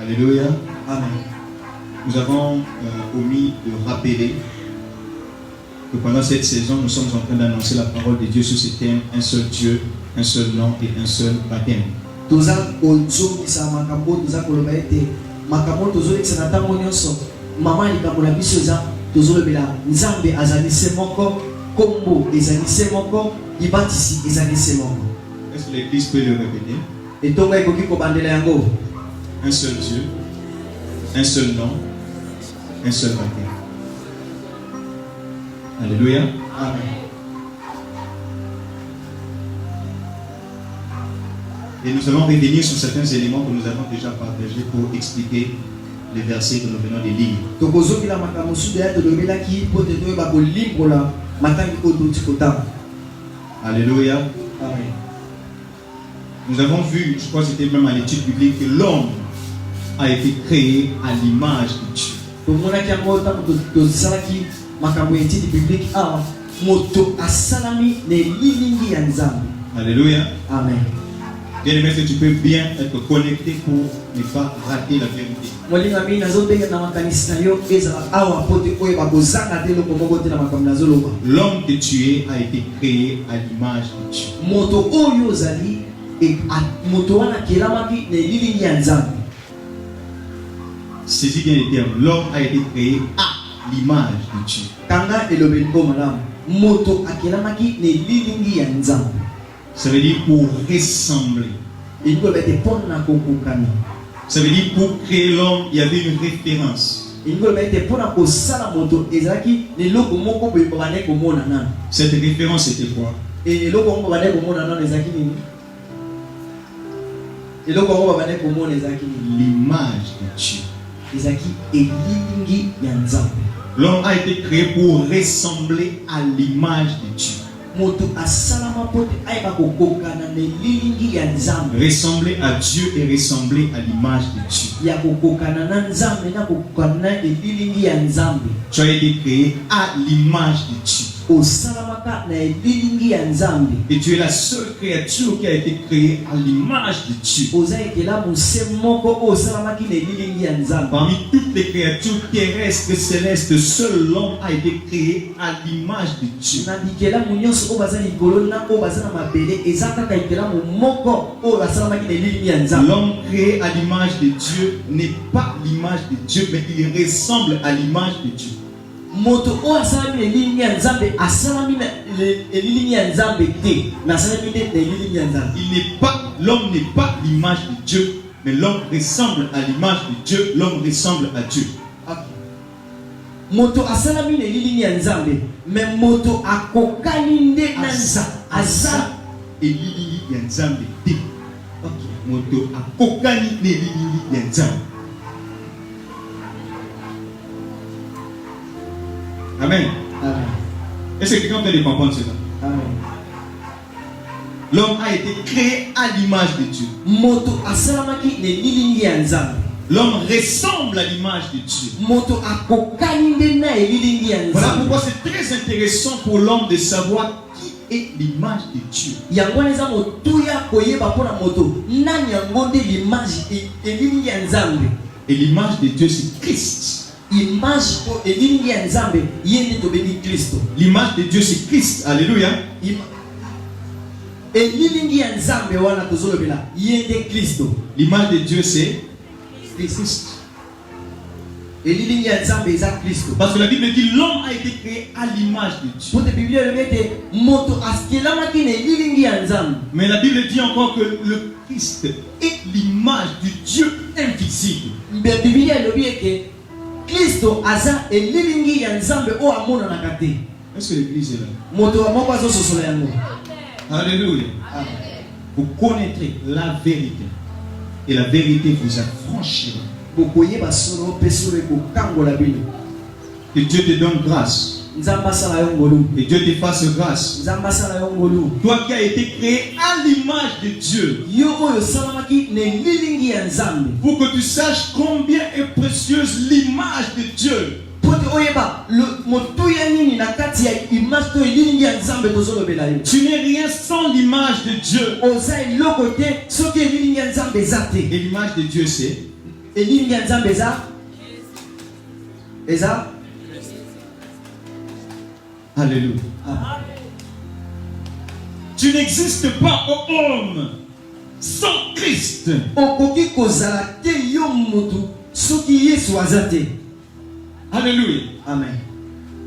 Alléluia. Amen. Nous avons omis de rappeler que pendant cette saison, nous sommes en train d'annoncer la parole de Dieu sur ce thème: un seul Dieu, un seul nom et un seul baptême. Toza kozongisa makambo toza koloba ete makambo tozolekisa na ntango nyonso mama likambo na biso eza tozolobela Nzambe azali se moko, kombo ezali se moko, libatisi ezali se moko. Est-ce que l'Église peut le répéter? Etonga ekoki kobandela yango. un seul Dieu, un seul nom, un seul baptême. Alléluia. Amen. Et nous allons revenir sur certains éléments que nous avons déjà partagés pour expliquer les versets que nous venons de lire. Alléluia. Amen. Nous avons vu, je crois que c'était même à l'étude biblique, que l'homme a été créé à l'image de Dieu. Alléluia. Amen. Bien aimé, que tu peux bien être connecté pour ne pas rater la vérité. L'homme que tu es a été créé à l'image de Dieu. Saisis bien les termes. L'homme a été créé à l'image de Dieu. Ça veut dire pour ressembler. Ça veut dire pour créer l'homme, il y avait une référence. Cette référence était quoi? L'image de Dieu. L'homme a été créé pour ressembler à l'image de Dieu. Ressembler à Dieu et ressembler à l'image de Dieu. Tu as été créé à l'image de Dieu. Et tu es la seule créature qui a été créée à l'image de Dieu. Parmi toutes les créatures terrestres et célestes, seul l'homme a été créé à l'image de Dieu. L'homme créé à l'image de Dieu n'est pas l'image de Dieu, mais il ressemble à l'image de Dieu. L'homme n'est pas l'image de Dieu, mais l'homme ressemble à l'image de Dieu. L'homme ressemble à Dieu. Moto asalami ne lili ya nzambe, mais moto akokani nde aza elili ya nzambe te. Moto akokani ne elili ya nzambe. Amen. Amen. Est-ce que quelqu'un peut les comprendre cela? Amen. L'homme a été créé à l'image de Dieu. Moto asalamaki ne lili ya nzambe. L'homme ressemble à l'image de Dieu. Voilà pourquoi c'est très intéressant pour l'homme de savoir qui est l'image de Dieu. Et l'image de Dieu, c'est Christ. L'image de Dieu, c'est Christ. Alléluia. L'image de Dieu, c'est Christ. Parce que la Bible dit l'homme a été créé à l'image de Dieu. Mais la Bible dit encore que le Christ est l'image du Dieu invisible. Est-ce que l'église est là? Alléluia. Vous connaîtrez la vérité. Et la vérité vous affranchira. Que Dieu te donne grâce. Que Dieu te fasse grâce. Toi qui as été créé à l'image de Dieu. Pour que tu saches combien est précieuse l'image de Dieu. Tu n'es rien sans l'image de Dieu. Et l'image de Dieu, c'est Alléluia. Tu n'existes pas, ô homme, sans Christ. Alléluia. Amen.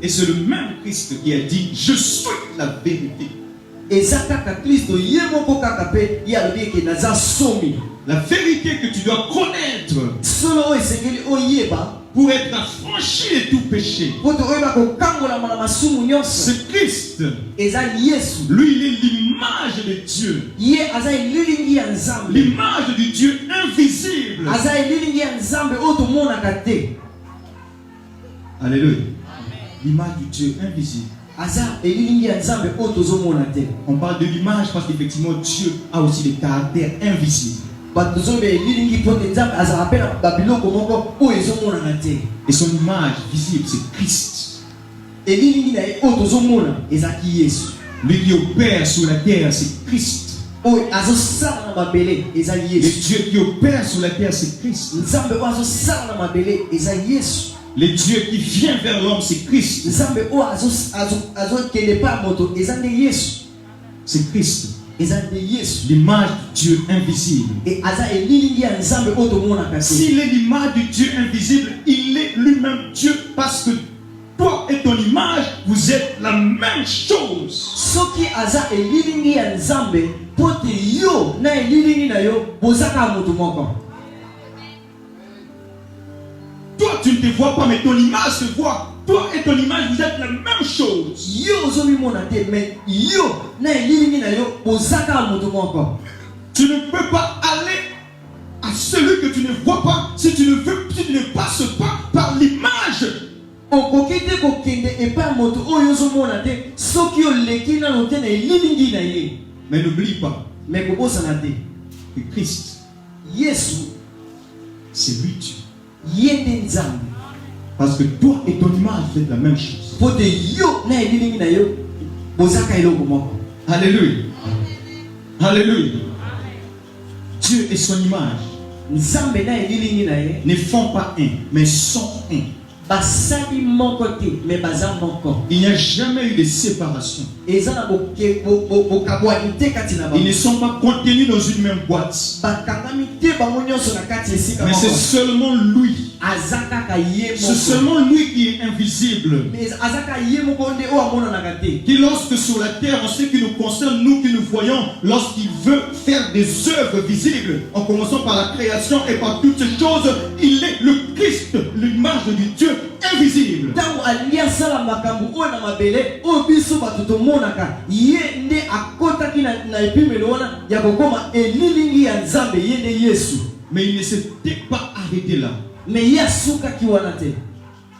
Et c'est le même Christ qui a dit: je suis la vérité. ezaka Kristo ye moko kaka pe ya lobi ke naza somi. La vérité que tu dois connaître Solo esengeli oyeba pour être affranchi de tout péché, poto oyeba ko kangola mala masumu nyonso. c'est Christ. Eza Yesu. Lui, il est l'image de Dieu, Ye aza elilingi ya Nzambe. l'image du Dieu invisible. Aza elilingi ya Nzambe oyo tomonaka te. Alléluia. L'image du Dieu invisible. Aza elilingi ya Nzambe oyo tozomona te. On parle de l'image parce qu'effectivement Dieu a aussi des caractères invisibles. Bato tozobe elilingi po te Nzambe azala pe na babiloko moko oyo ezomonana te. Et son image visible, c'est Christ. Elilingi na ye oyo tozomona ezaki Yesu. Lui qui opère sur la terre, c'est Christ. Oyo azosala na mabele eza Le Yesu. Dieu qui opère sur la terre, c'est Christ. Nzambe oyo azosala na mabele eza Yesu. Le Dieu qui vient vers l'homme, c'est Christ. Nzambe oyo azokende pa moto eza nde Yesu. C'est Christ. Eza nde Yesu. L'image du Dieu invisible. Et aza elilingi ya Nzambe oyo tomonaka te. S'il est l'image du Dieu invisible, il est lui-même Dieu parce que toi et ton image, vous êtes la même chose. Soki aza elilingi ya Nzambe pote yo na elilingi na yo bozaka moto moko. Toi, tu ne te vois pas, mais ton image se voit. Toi et ton image, vous êtes la même chose. Yo ozomimona te mais yo na elilingi na yo bozaka moto moko. Tu ne peux pas aller à celui que tu ne vois pas si tu ne passes pas par l'image. Okoki te kokende epa moto oyo ozomona te soki oleki nano te na elilingi na ye. Mais n'oublie pas Mais kobosana te que Christ, Yesu c'est lui Dieu. ye nde Nzambe. Parce que toi et ton image, vous êtes la même chose. Pote yo na elilingi na yo bozaka eloko moko. Alléluia. Alléluia. Dieu et son image Nzambe na elilingi na ye ne font pas un, mais sont un. basali moko te mais baza moko. Il n'y a jamais eu de séparation. Eza na bokabwani te kati na Ils bango. ne sont pas contenus dans une même boîte. Bakangami te bango nyonso na kati esika Mais c'est moko. seulement lui. Aza kaka ye C'est moko. seulement lui qui est invisible. Mais aza kaka ye moko nde oyo amonanaka te. Qui lorsque sur la terre, en ce qui nous concerne, nous qui nous voyons, lorsqu'il veut faire des œuvres visibles, en commençant par la création et par toutes ces choses, il est le Christ, l'image du Dieu invisible. Tango alingi asala makambo oyo na mabele oyo biso bato tomonaka ye nde akotaki na epimelo wana ya kokoma elilingi ya Nzambe ye nde Yesu. Mais il ne s'était pas arrêté là. Mais ye asukaki wana te.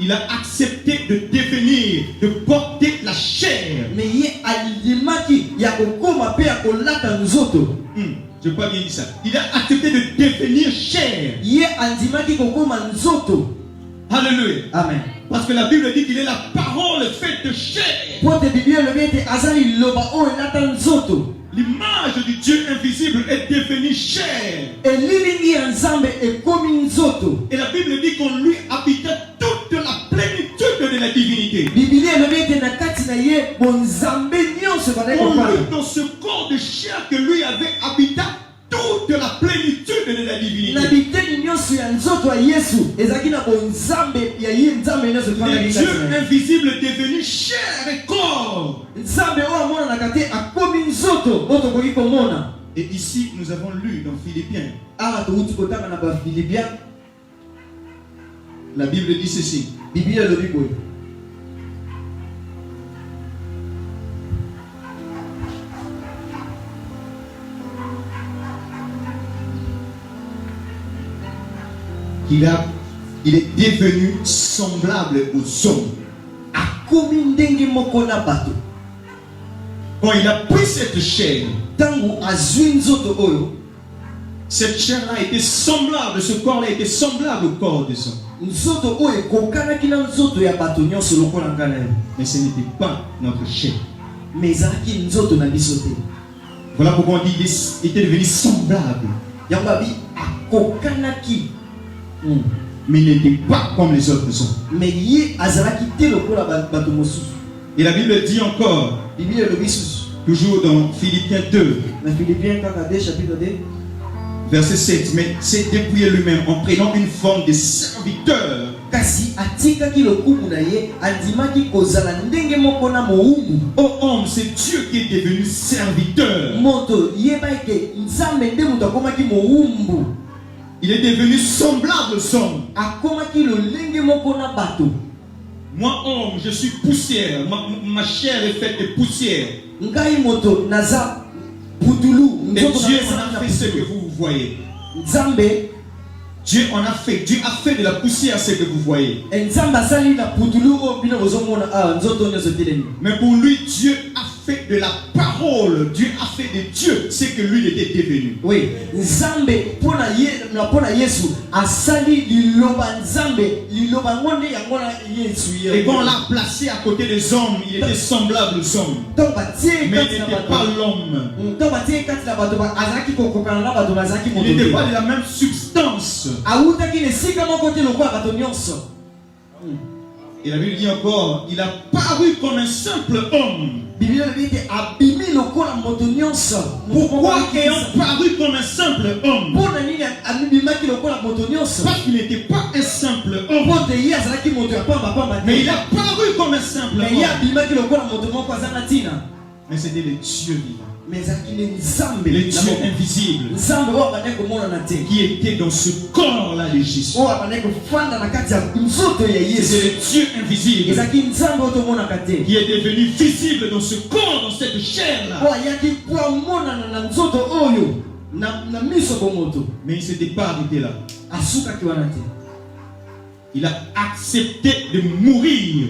Il a accepté de devenir, de porter la chair. Mais ye alimaki ya kokoma pe ya kolata nzoto. Je n'ai pas bien dit ça. Il a accepté de devenir chair. Ye andimaki kokoma nzoto. Alléluia. Amen. Parce que la Bible dit qu'il est la parole faite de chair. Pote Biblia lobi ete azali loba oyo elata nzoto. L'image du Dieu invisible est devenue chair. Elilingi ya Nzambe ekomi nzoto. Et la Bible dit qu'en lui habitait toute la plénitude de la divinité. Biblia lobi ete na kati na ye bonzambe nyonso bazali En kopana. lui, dans ce corps de chair que lui avait habité toute la plénitude de la divinité. Na biteni nyonso ya nzoto ya Yesu ezaki na bonzambe ya ye Nzambe nyonso Le ezali Dieu kati na ye. invisible est devenu chair et corps. Nzambe oyo amonanaka te akomi nzoto oyo tokoki komona. Et ici, nous avons lu dans Philippiens. Awa touti kotanga na bafilipien. La Bible dit ceci. Biblia elobi boye. Il est devenu semblable aux hommes. Akomi ndenge moko na bato. Quand il a pris cette chair, Tango azwi nzoto oyo, cette chair-là a été semblable, ce corps-là a été semblable au corps des hommes. nzoto oyo ekokanaki na nzoto ya bato nyonso lokola ngana yo. Mais ce n'était pas notre chair. Mais ezalaki nzoto na biso te. Voilà pourquoi on dit qu'il était devenu semblable. Yango babi akokanaki. Mais il n'était pas comme les autres hommes. Mais ye azalaki te lokola bato mosusu. Et la Bible dit encore, Biblia elobi susu. toujours dans Philippiens 2, Na Philippiens kaka 2 chapitre 2. verset 7, mais s'est dépouillé lui-même en prenant une forme de serviteur kasi atikaki lokumu na ye andimaki kozala ndenge moko na moumbu. Oh homme, c'est Dieu qui est devenu serviteur. Moto yeba eke nzambe nde moto akomaki moumbu. Il est devenu semblable aux hommes. Akomaki lolenge moko na bato. Moi homme, je suis poussière. Ma chair est faite de poussière. Ngai moto naza putulu. Et Dieu en a fait ce que vous voyez. Nzambe Dieu en a fait. Dieu a fait de la poussière ce que vous voyez. Mais pour lui, Dieu a fait de la parole. Dieu a fait de Dieu ce que lui était devenu. Oui. Nzambe pona Yesu asali liloba nzambe liloba ngonde yangona Yesu. Et quand on l'a placé à côté des hommes, il était semblable aux hommes. Mais il n'était pas l'homme. Il n'était pas de la même substance. Et la Bible dit encore, il a paru comme un simple homme. Pourquoi ayant paru comme un simple homme? Parce qu'il n'était pas un simple homme. Mais il a paru comme un simple homme. Mais c'était le Dieu vivant. Le Dieu invisible qui était dans ce corps-là de Jésus. C'est le Dieu invisible qui est devenu visible dans ce corps, dans cette chair-là. Mais il ne s'était pas arrêté là. Il a accepté de mourir.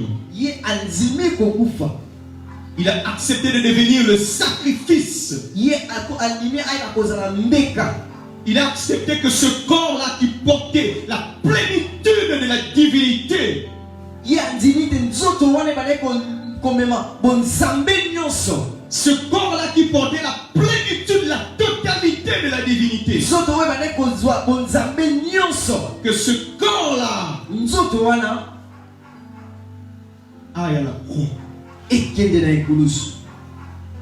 Il a accepté de devenir le sacrifice. Il a accepté que ce corps-là qui portait la plénitude de la divinité, ce corps-là qui portait la plénitude, la totalité de la divinité, que ce corps-là aille à la croix.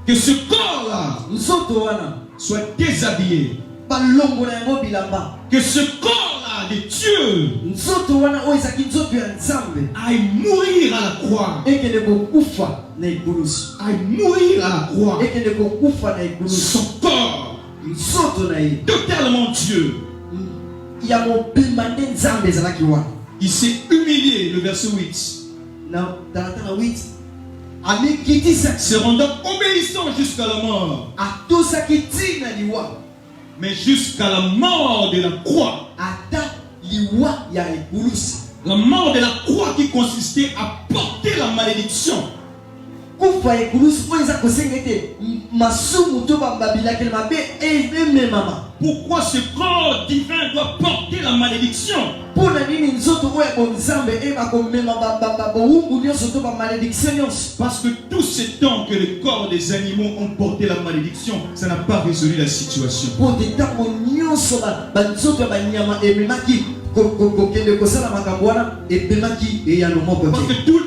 Que ce corps-là soit déshabillé. Que ce corps-là de Dieu aille mourir à la croix. Aille mourir à la croix. Son corps totalement Dieu. Il s'est humilié, le verset 8. Se rendant obéissant jusqu'à la mort. Mais jusqu'à la mort de la croix. La mort de la croix qui consistait à porter la malédiction. Pourquoi ce corps divin doit porter la malédiction? Parce que tout ce temps que les corps des animaux ont porté la malédiction, ça n'a pas résolu la situation. Parce que tout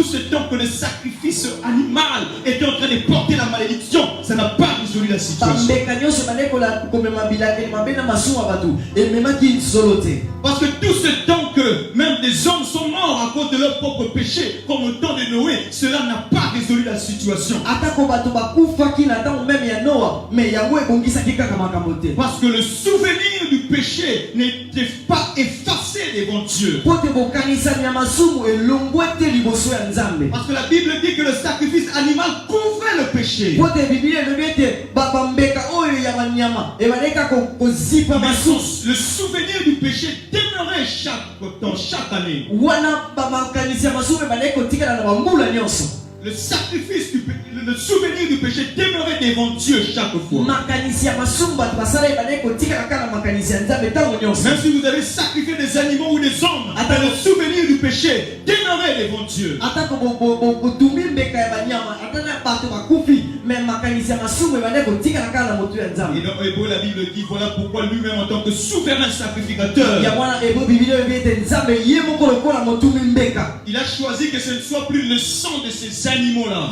ce temps que le sacrifice animal était en train de porter la malédiction, ça n'a pas résolu la situation. Parce que tout ce temps que même des hommes sont morts à cause de leur propre péché, comme au temps de Noé, cela n'a pas résolu la situation. Parce que le souvenir du péché n'était pas effacé devant Dieu. Parce que la Bible dit que le sacrifice animal couvrait le péché. Mais le souvenir du péché demeurait chaque année. Le sacrifice le souvenir du péché demeurait devant Dieu chaque fois. Même si vous avez sacrifié des animaux ou des hommes, le souvenir du péché demeurait devant Dieu. Et dans Hébreu, la Bible dit, voilà pourquoi lui-même en tant que souverain sacrificateur, il a choisi que ce ne soit plus le sang de ces animaux-là,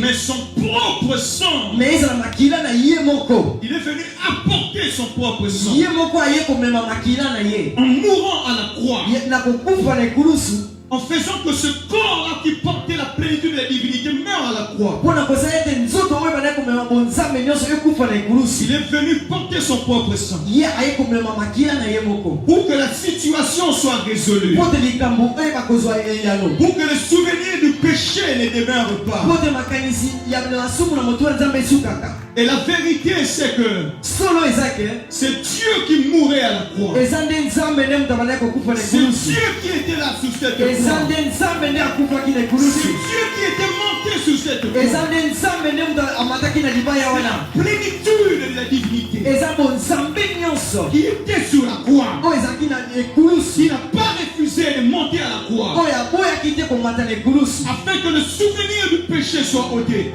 mais son propre sang. Il est venu apporter porté son propre sang. Ye moko aye komema makila na ye. En mourant à la croix. Na kokufa na ekulusu. En faisant que ce corps-là qui portait la plénitude de la divinité meurt à la croix. Il est venu porter son propre sang. Pour que la situation soit résolue. Pour que le souvenir du péché ne demeure pas. Et la vérité c'est que c'est Dieu qui mourait à la croix. C'est Dieu qui était là sur cette croix. C'est Dieu qui était monté sur cette croix. La plénitude de la divinité qui était sur la croix. Il n'a pas refusé de monter à la croix afin que le souvenir du péché soit ôté.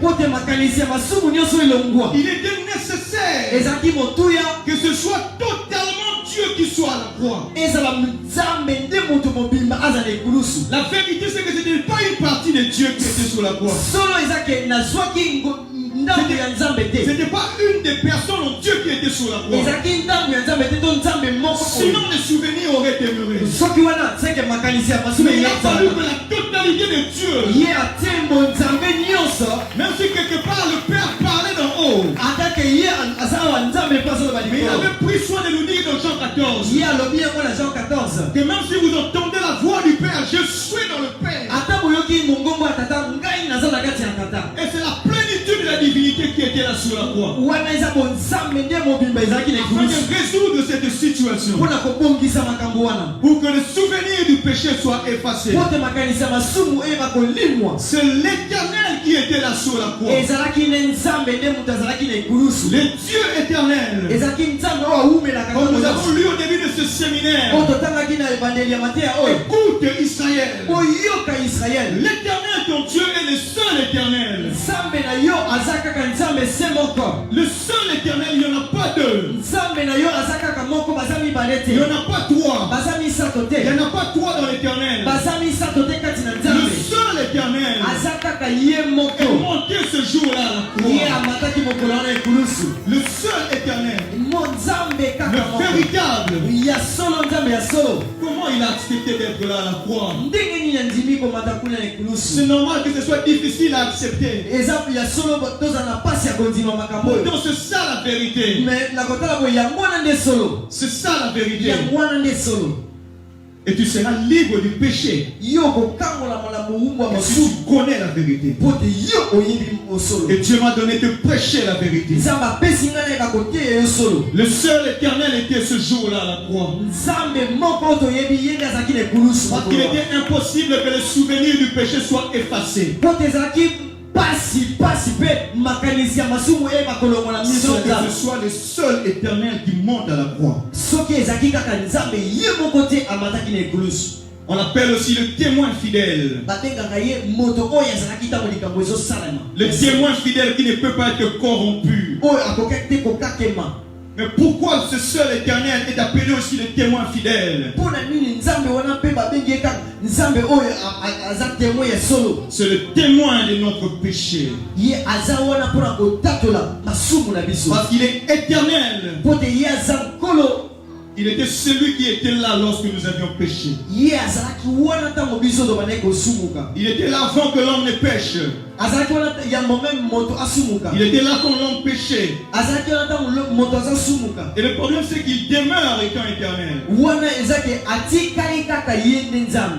Il était nécessaire que ce soit totalement Dieu qui soit à la croix. La vérité c'est que ce n'était pas une partie de Dieu qui était sur la croix. Ce n'était pas une des personnes en Dieu qui était sur la croix. Sinon les souvenirs auraient demeuré. Mais il a fallu que la totalité de Dieu, même si quelque part le Père parlait d'en haut, mais il avait pris soin de nous dire dans Jean 14 que même si vous entendez la voix du Père, je suis dans le Père. Et c'est la plénitude de la divinité qui était là sur la croix. Afin de résoudre cette situation, pour que le souvenir du péché soit effacé, c'est l'Éternel qui était là sur la croix. Le Dieu éternel. Comme nous avons lu au début de ce séminaire, écoute Israël. L'Éternel ton Dieu est le seul éternel. Le seul éternel, il n'y en a pas deux. Il n'y en a pas trois. Il n'y en a pas trois dans l'éternel. Le seul éternel est monté ce jour-là à la croix. Le seul éternel, le véritable. Comment il a accepté d'être là à la croix? C'est normal que ce soit difficile à accepter. Pourtant c'est ça la vérité. C'est ça la vérité. Et tu seras libre du péché. Si tu connais la vérité. Et Dieu m'a donné de prêcher la vérité. Le seul éternel était ce jour-là à la croix. Parce qu'il était impossible que le souvenir du péché soit effacé. Sans que ce soit le seul éternel qui monte à la croix. On l'appelle aussi le témoin fidèle. Le témoin fidèle qui ne peut pas être corrompu. Mais pourquoi ce seul éternel est appelé aussi le témoin fidèle? C'est le témoin de notre péché. Parce qu'il est éternel. Il était celui qui était là lorsque nous avions péché. Il était là avant que l'homme ne pêche. Il était là quand l'homme péchait. Et le problème c'est qu'il demeure étant éternel.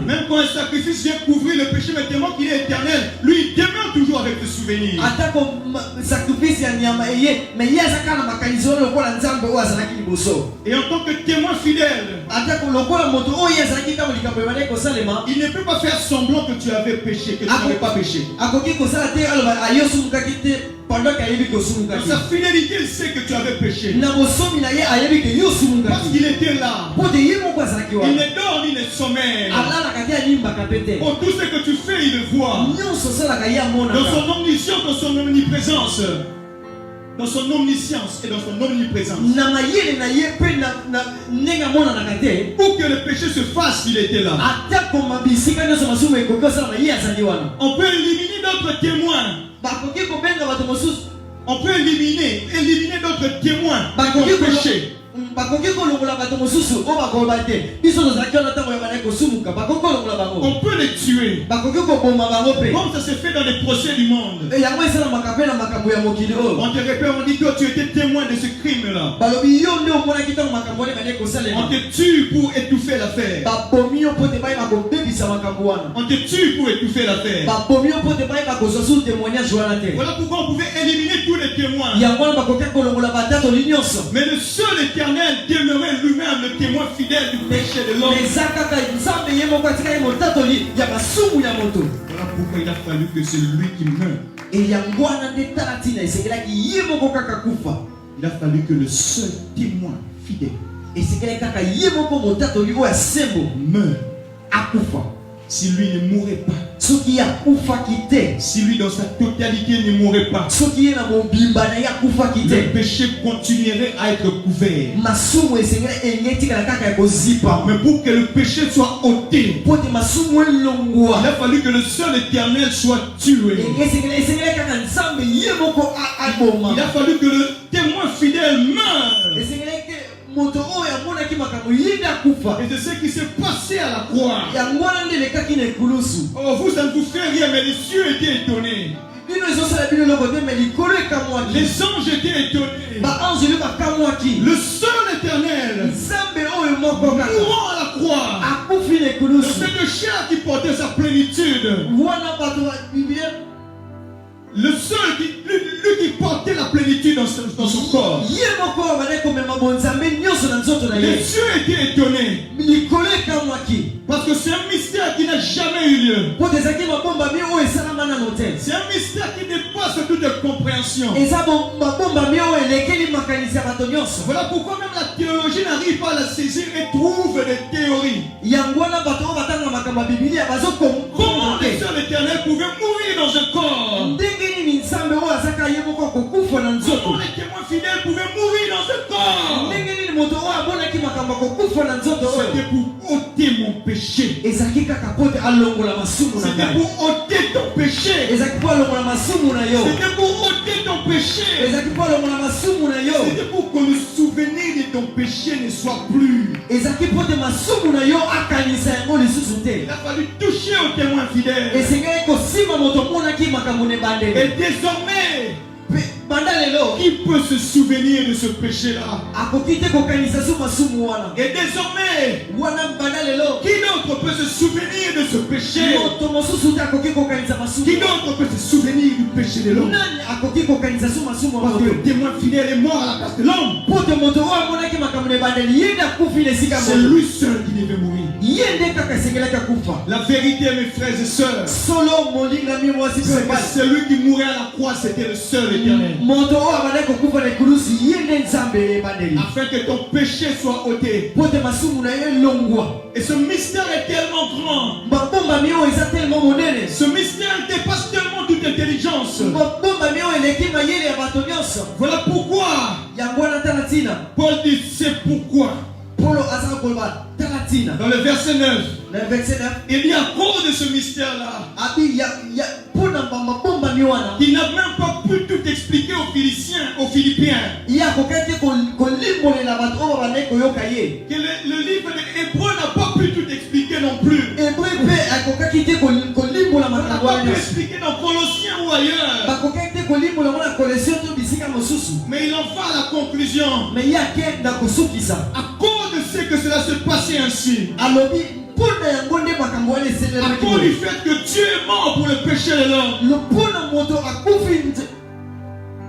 Même quand un sacrifice vient couvrir le péché, mais tellement qu'il est éternel, lui il demeure toujours avec le souvenir. Et en tant que témoin fidèle, il ne peut pas faire semblant que tu avais péché, que tu n'avais pas péché. Dans sa fidélité, il sait que tu avais péché. Parce qu'il était là. Il ne dort ni ne sommeille. Pour tout ce que tu fais, il le voit. Dans son omniscience, dans son omniprésence. Dans son omniscience et dans son omniprésence. Pour que le péché se fasse, il était là. On peut éliminer d'autres témoins. On peut éliminer d'autres témoins de péché. On peut les tuer. Comme ça se fait dans les procès du monde. On te répète, on dit que tu étais témoin de ce crime-là. On te tue pour étouffer l'affaire. On te tue pour étouffer l'affaire. Voilà pourquoi on pouvait éliminer tous les témoins. Mais le seul éternel demeurait lui-même le témoin fidèle du péché de l'homme. Voilà pourquoi il a fallu que c'est lui qui meure. Il a fallu que le seul témoin fidèle meure. Si lui ne mourait pas, si lui dans sa totalité ne mourait pas, le péché continuerait à être couvert. Mais pour que le péché soit ôté, il a fallu que le seul éternel soit tué. Il a fallu que le témoin fidèle meure. Et c'est ce qui s'est passé à la croix. Oh, vous, ça ne vous fait rien, mais les cieux étaient étonnés. Les anges étaient étonnés. Le seul éternel mourant à la croix, c'est le chair qui portait sa plénitude. Le seul lui qui portait la plénitude dans son corps. Les cieux étaient étonnés. Parce que c'est un mystère qui n'a jamais eu lieu. C'est un mystère qui dépasse toute compréhension. Voilà pourquoi même la théologie n'arrive pas à la saisir et trouve des théories. Comment le seul éternel pouvait mourir dans un corps? Comment les témoins fidèles pouvaient mourir dans ce corps? C'était pour ôter mon péché. C'était pour ôter ton péché. C'était pour ôter ton péché. C'était pour que le souvenir de ton péché ne soit plus. Il a fallu toucher au témoin fidèle. Et désormais, qui peut se souvenir de ce péché-là? Et désormais, qui d'autre peut se souvenir de ce péché? Qui d'autre peut se souvenir du péché de l'homme? Parce que le témoin fidèle est mort à la place de l'homme. C'est lui seul qui devait mourir. La vérité, mes frères et sœurs, c'est que celui qui mourait à la croix, c'était le seul éternel. Afin que ton péché soit ôté. Et ce mystère est tellement grand. Ce mystère dépasse tellement toute intelligence. Voilà pourquoi Paul dit c'est pourquoi. Dans le verset 9, il dit à cause de ce mystère-là, il n'a même pas pu tout expliquer aux Philippiens. Que le livre de Hébreux n'a pas pu tout expliquer non plus. Il n'a pas pu expliquer dans Colossiens ou ailleurs. Mais il en va à la conclusion. À cause de ce que cela se passait ainsi. À cause du fait que Dieu est mort pour le péché de l'homme.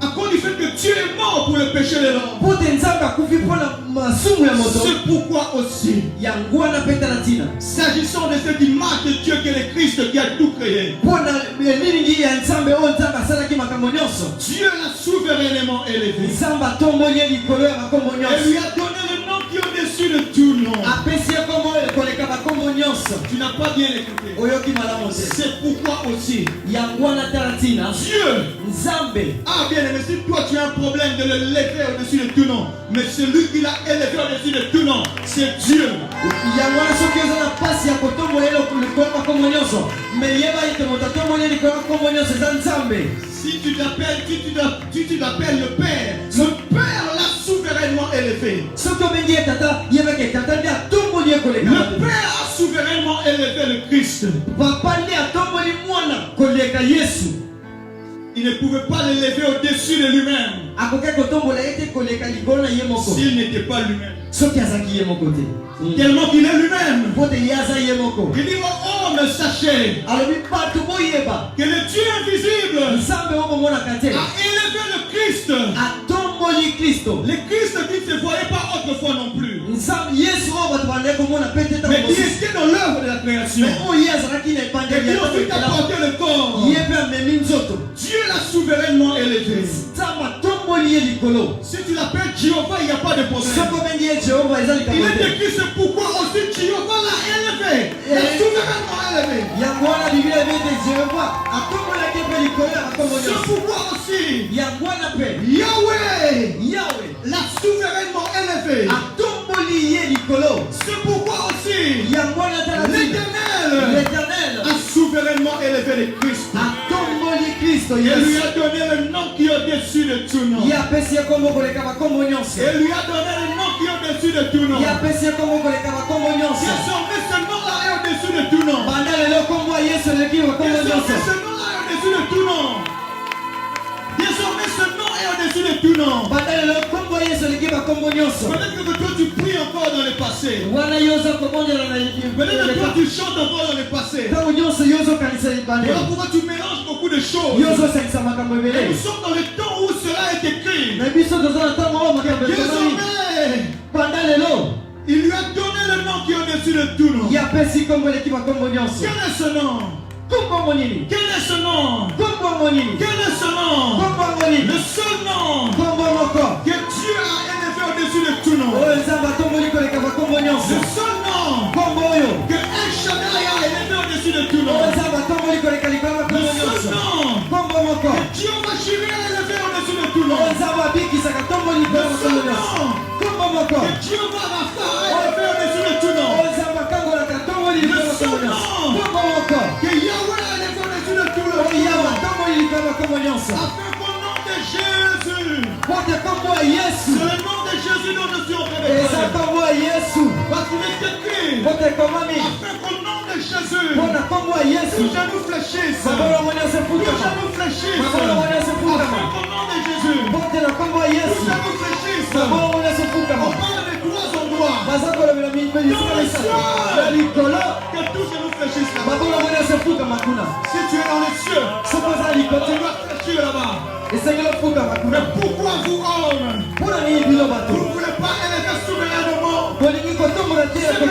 À cause du fait que Dieu est mort pour le péché de l'homme. C'est pourquoi aussi, s'agissant de cette image de Dieu que le Christ qui a tout créé, Dieu l'a souverainement élevé. Et lui a donné le nom qui est au-dessus de tout nom. Tu n'as pas bien écouté. C'est pourquoi aussi Dieu ah bien aimé, si toi tu as un problème de le lever au-dessus de tout nom, mais celui qui l'a élevé au-dessus de tout nom, c'est Dieu. kombo nyonso. Mais yeba ete moto atomboli likolo ya kombo nyonso eza Nzambe. Si tu l'appelles le Père l'a souverainement élevé. Soki obengi ye tata, yeba ke tata nde atomboli ye koleka. Le Père a souverainement élevé le Christ. Papa nde atomboli mwana koleka Yesu. Il ne pouvait pas l'élever au-dessus de lui-même s'il n'était pas lui-même. Tellement qu'il est lui-même. Il dit aux hommes, sachez que le Dieu invisible a élevé le Christ. Le Christ qui ne se voyait pas autrefois non plus. Mais il était dans l'œuvre de la création. Et puis ensuite a porté le corps. Dieu l'a souverainement élevé. Si tu l'appelles Jéhovah, il n'y a pas de problème. Il est écrit, c'est pourquoi aussi Jéhovah l'a élevé. L'a souverainement élevé. C'est pourquoi aussi Yahweh l'a souverainement élevé. C'est pourquoi aussi l'Éternel a souverainement élevé le Christ. Et lui a donné le nom qui est au-dessus de tout nom. Et lui a donné le nom qui est au-dessus de tout nom. Désormais ce nom-là est au-dessus de tout nom. Désormais ce nom est au-dessus de tout nom. Peut-être que toi tu pries encore dans le passé. Peut-être que toi tu chantes encore dans le passé. Voilà pourquoi tu mélanges beaucoup de choses. Et nous sommes dans le temps où cela est écrit. Désormais, il lui a donné le nom qui est au-dessus de tout nom. Quel est ce nom? Quel est ce nom? Quel est ce nom? Le seul nom que Dieu a élevé au-dessus de tout nom. Le seul nom que El Shaddai a élevé au-dessus de tout nom. Le seul nom que Jéhovah Jireh a élevé au-dessus de tout nom. Le seul nom que Jéhovah Rapha a élevé au-dessus de tout nom. Le seul nom que Yahweh a élevé au-dessus de tout nom. Afin qu'au nom de Jésus, c'est le nom de Jésus dont je suis en train de parler. Parce qu'il est écrit, afin qu'au nom de Jésus, tout genou fléchisse. Tout genou fléchisse. Afin qu'au nom de Jésus, tout genou fléchisse. On parle de droits en droit. Dans le ciel, que tout genou fléchisse là-bas. Si tu es dans les cieux, tu dois fléchir là-bas. Mais pourquoi vous, hommes, vous ne voulez pas élever souverainement ce que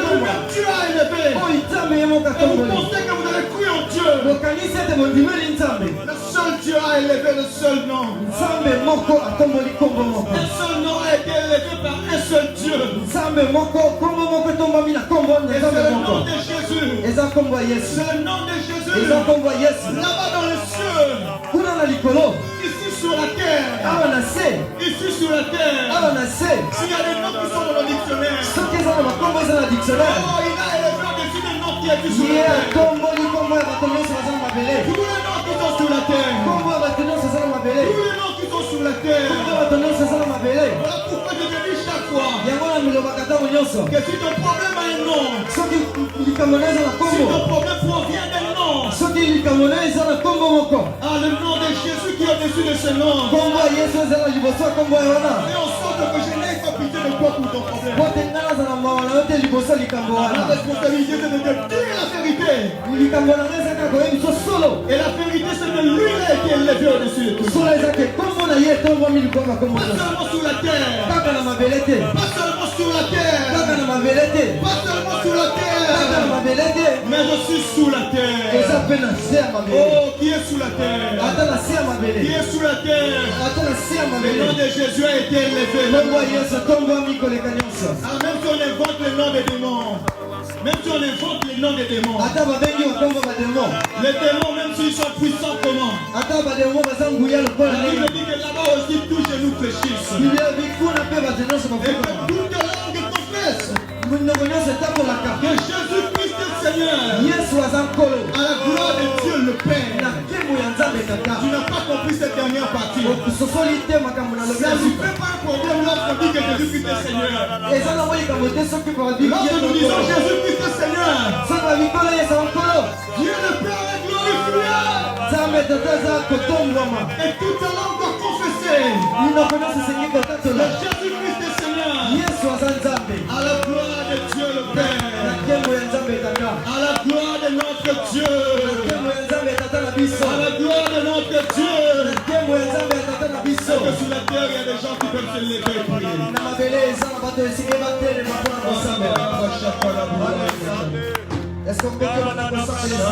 vous-même Dieu a élevé? Et vous pensez que vous allez crier en Dieu. Le seul Dieu a élevé le seul nom. Un seul nom a été élevé par un seul Dieu. Et c'est le nom de Jésus. C'est le nom de Jésus. Là-bas dans les cieux. Ici sur la terre. Ici sur la terre. S'il y a des noms qui sont dans le dictionnaire. Oh, il a élevé au-dessus des noms qui est sur la terre. Tous les noms qui sont sur la terre. Tous les noms qui sont sur la terre. Voilà pourquoi je te dis chaque fois que si ton problème a un nom, si ton problème provient d'un nom, le nom de Jésus qui est au-dessus de ce nom, et en sorte que je n'ai pas pitié de toi pour ton problème. La responsabilité c'est de te dire la vérité. Et la vérité c'est que lui a été élevé au-dessus de tout. Pas seulement sur la terre. Pas seulement sur la terre. Pas seulement sur la terre. Mais aussi sous la terre. Oh, qui est sous la terre? Qui est sous la terre? Le nom de Jésus a été élevé. Alors même si on invente le nom des démons, même si on invente les noms des démons, les démons, même s'ils sont puissants comment? La Bible dit que là-bas aussi tous genoux fléchissent. Et que toute langue confesse que Jésus-Christ est Seigneur. Yesu aza nkolo. À la gloire de Dieu le Père. Na nkembo ya Nzambe Tata. Tu n'as pas compris cette dernière partie. Okusosoli te makambo na lobi Ça ya ne suka. fait pas un problème lorsqu'on dit que Jésus-Christ est Seigneur. Eza na moi likambo te soki balobi Lorsque nous disons Jésus-Christ est Seigneur, soki balobi nkolo Yesu aza nkolo. Dieu le Père est glorifié. Nzambe Tata aza kotombwama. Et toute langue doit confesser Minoko nyonso esengi que kotatola. Jésus-Christ est Seigneur. Yesu aza Nzambe. À la gloire de Dieu le Na Père. nkembo ya Nzambe Tata. À la gloire de notre Dieu. Nkembo ya Nzambe Tata na biso. À la gloire de notre Dieu. Nkembo ya Nzambe Tata na biso. Que sur la terre, il y a des gens qui peuvent se lever et prier. Na mabele eza na bato esengi batelema mpona kosambela. Est-ce qu'on peut que na kosambela?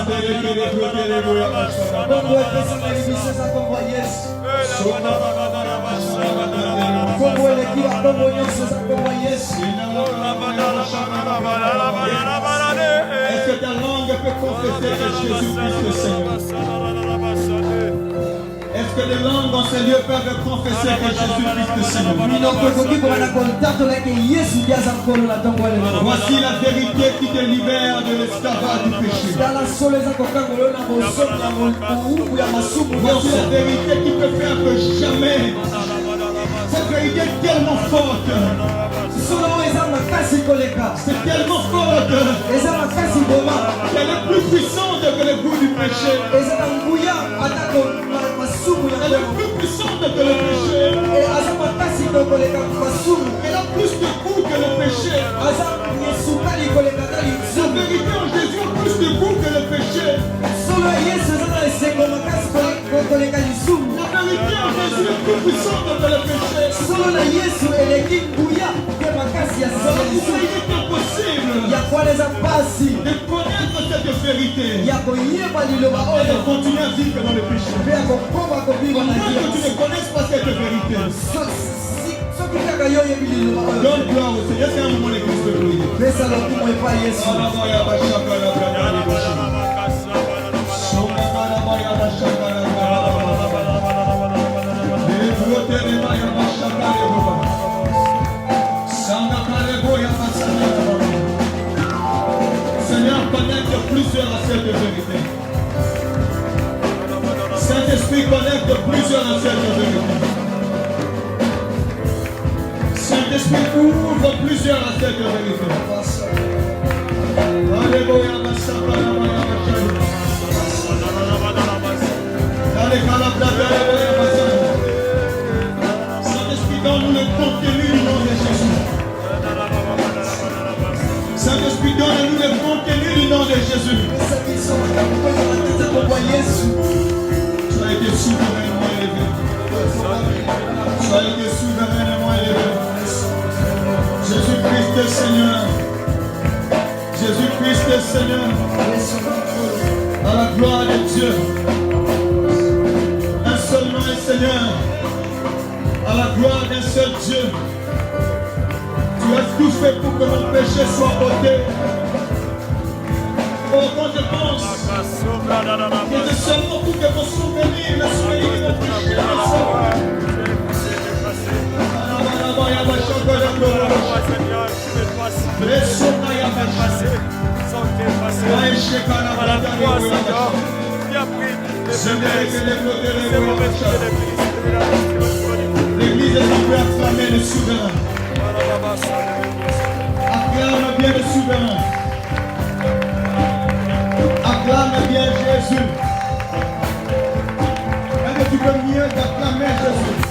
Bongo epesaka libiso eza kombo ya Yesu. Kombo eleki bakombo nyonso eza kombo ya Yesu. Est-ce que ta langue peut confesser que Jésus-Christ est Seigneur? Est-ce que les langues dans ces lieux peuvent confesser que Jésus-Christ est Seigneur? Minoko ekoki kobanda kotatolaka ke Yesu nde aza nkolo na ntongo ya lelo. Voici la vérité qui te libère de l'esclavage du péché. Tala solo eza kokangolo na bosomi ya mowumbu ya masumu Voici nyonso. la vérité qui peut faire que jamais. Cette vérité est tellement forte. Solo oyo eza makasi koleka. C'est tellement forte Eza makasi boma. qu'elle est plus puissante que le goût du péché. Eza na nguya atako masumu ya Elle est bomo. plus puissante que le péché. Aza makasi koleka masumu. Elle a plus de goût que le péché. Aza esukali koleka na La lisumu. vérité en Jésus a plus de goût que le péché. Solo ya Yesu eza na esengo makasi koleka lisumu. La vérité en Jésus est plus puissante que le péché. Solo na Yesu eleki nguya te makasi ya Alors il solo. est impossible Ya kwana eza pasi. de connaître cette vérité Ya koyeba liloba et de oyo. continuer à vivre dans le péché. Mpe ya kokoma kobiba na Moi que tu Yesu. ne connaisses pas cette vérité, Soki kaka yo oyebi liloba oyo. donne gloire au Seigneur. C'est un moment l'église de prier. Pesa lokumu epai Yesu. Seigneur, connecte plusieurs à cette vérité. Saint-Esprit, connecte plusieurs à cette vérité. Saint-Esprit, ouvre plusieurs à cette vérité. Alléluia, Saint-Esprit, donne-nous le contenu du nom de Jésus. Saint-Esprit, donne-nous le contenu du nom de Jésus. Pesa biso makambo oyo na tete kombo ya Yesu. Tu as été souverainement élevé. Tu as été souverainement élevé. Jésus-Christ est Seigneur. Jésus-Christ est Seigneur. À la gloire de Dieu. Un seul nom est Seigneur. À la gloire d'un seul Dieu. Tu as tout fait pour que mon péché soit ôté. Oh, quand je pense que c'est seulement pour que mon souvenir, le souvenir de mon péché, l'église est en train d'acclamer le souverain. Acclame bien le souverain. Acclame bien Jésus. Est-ce que tu peux mieux acclamer Jésus?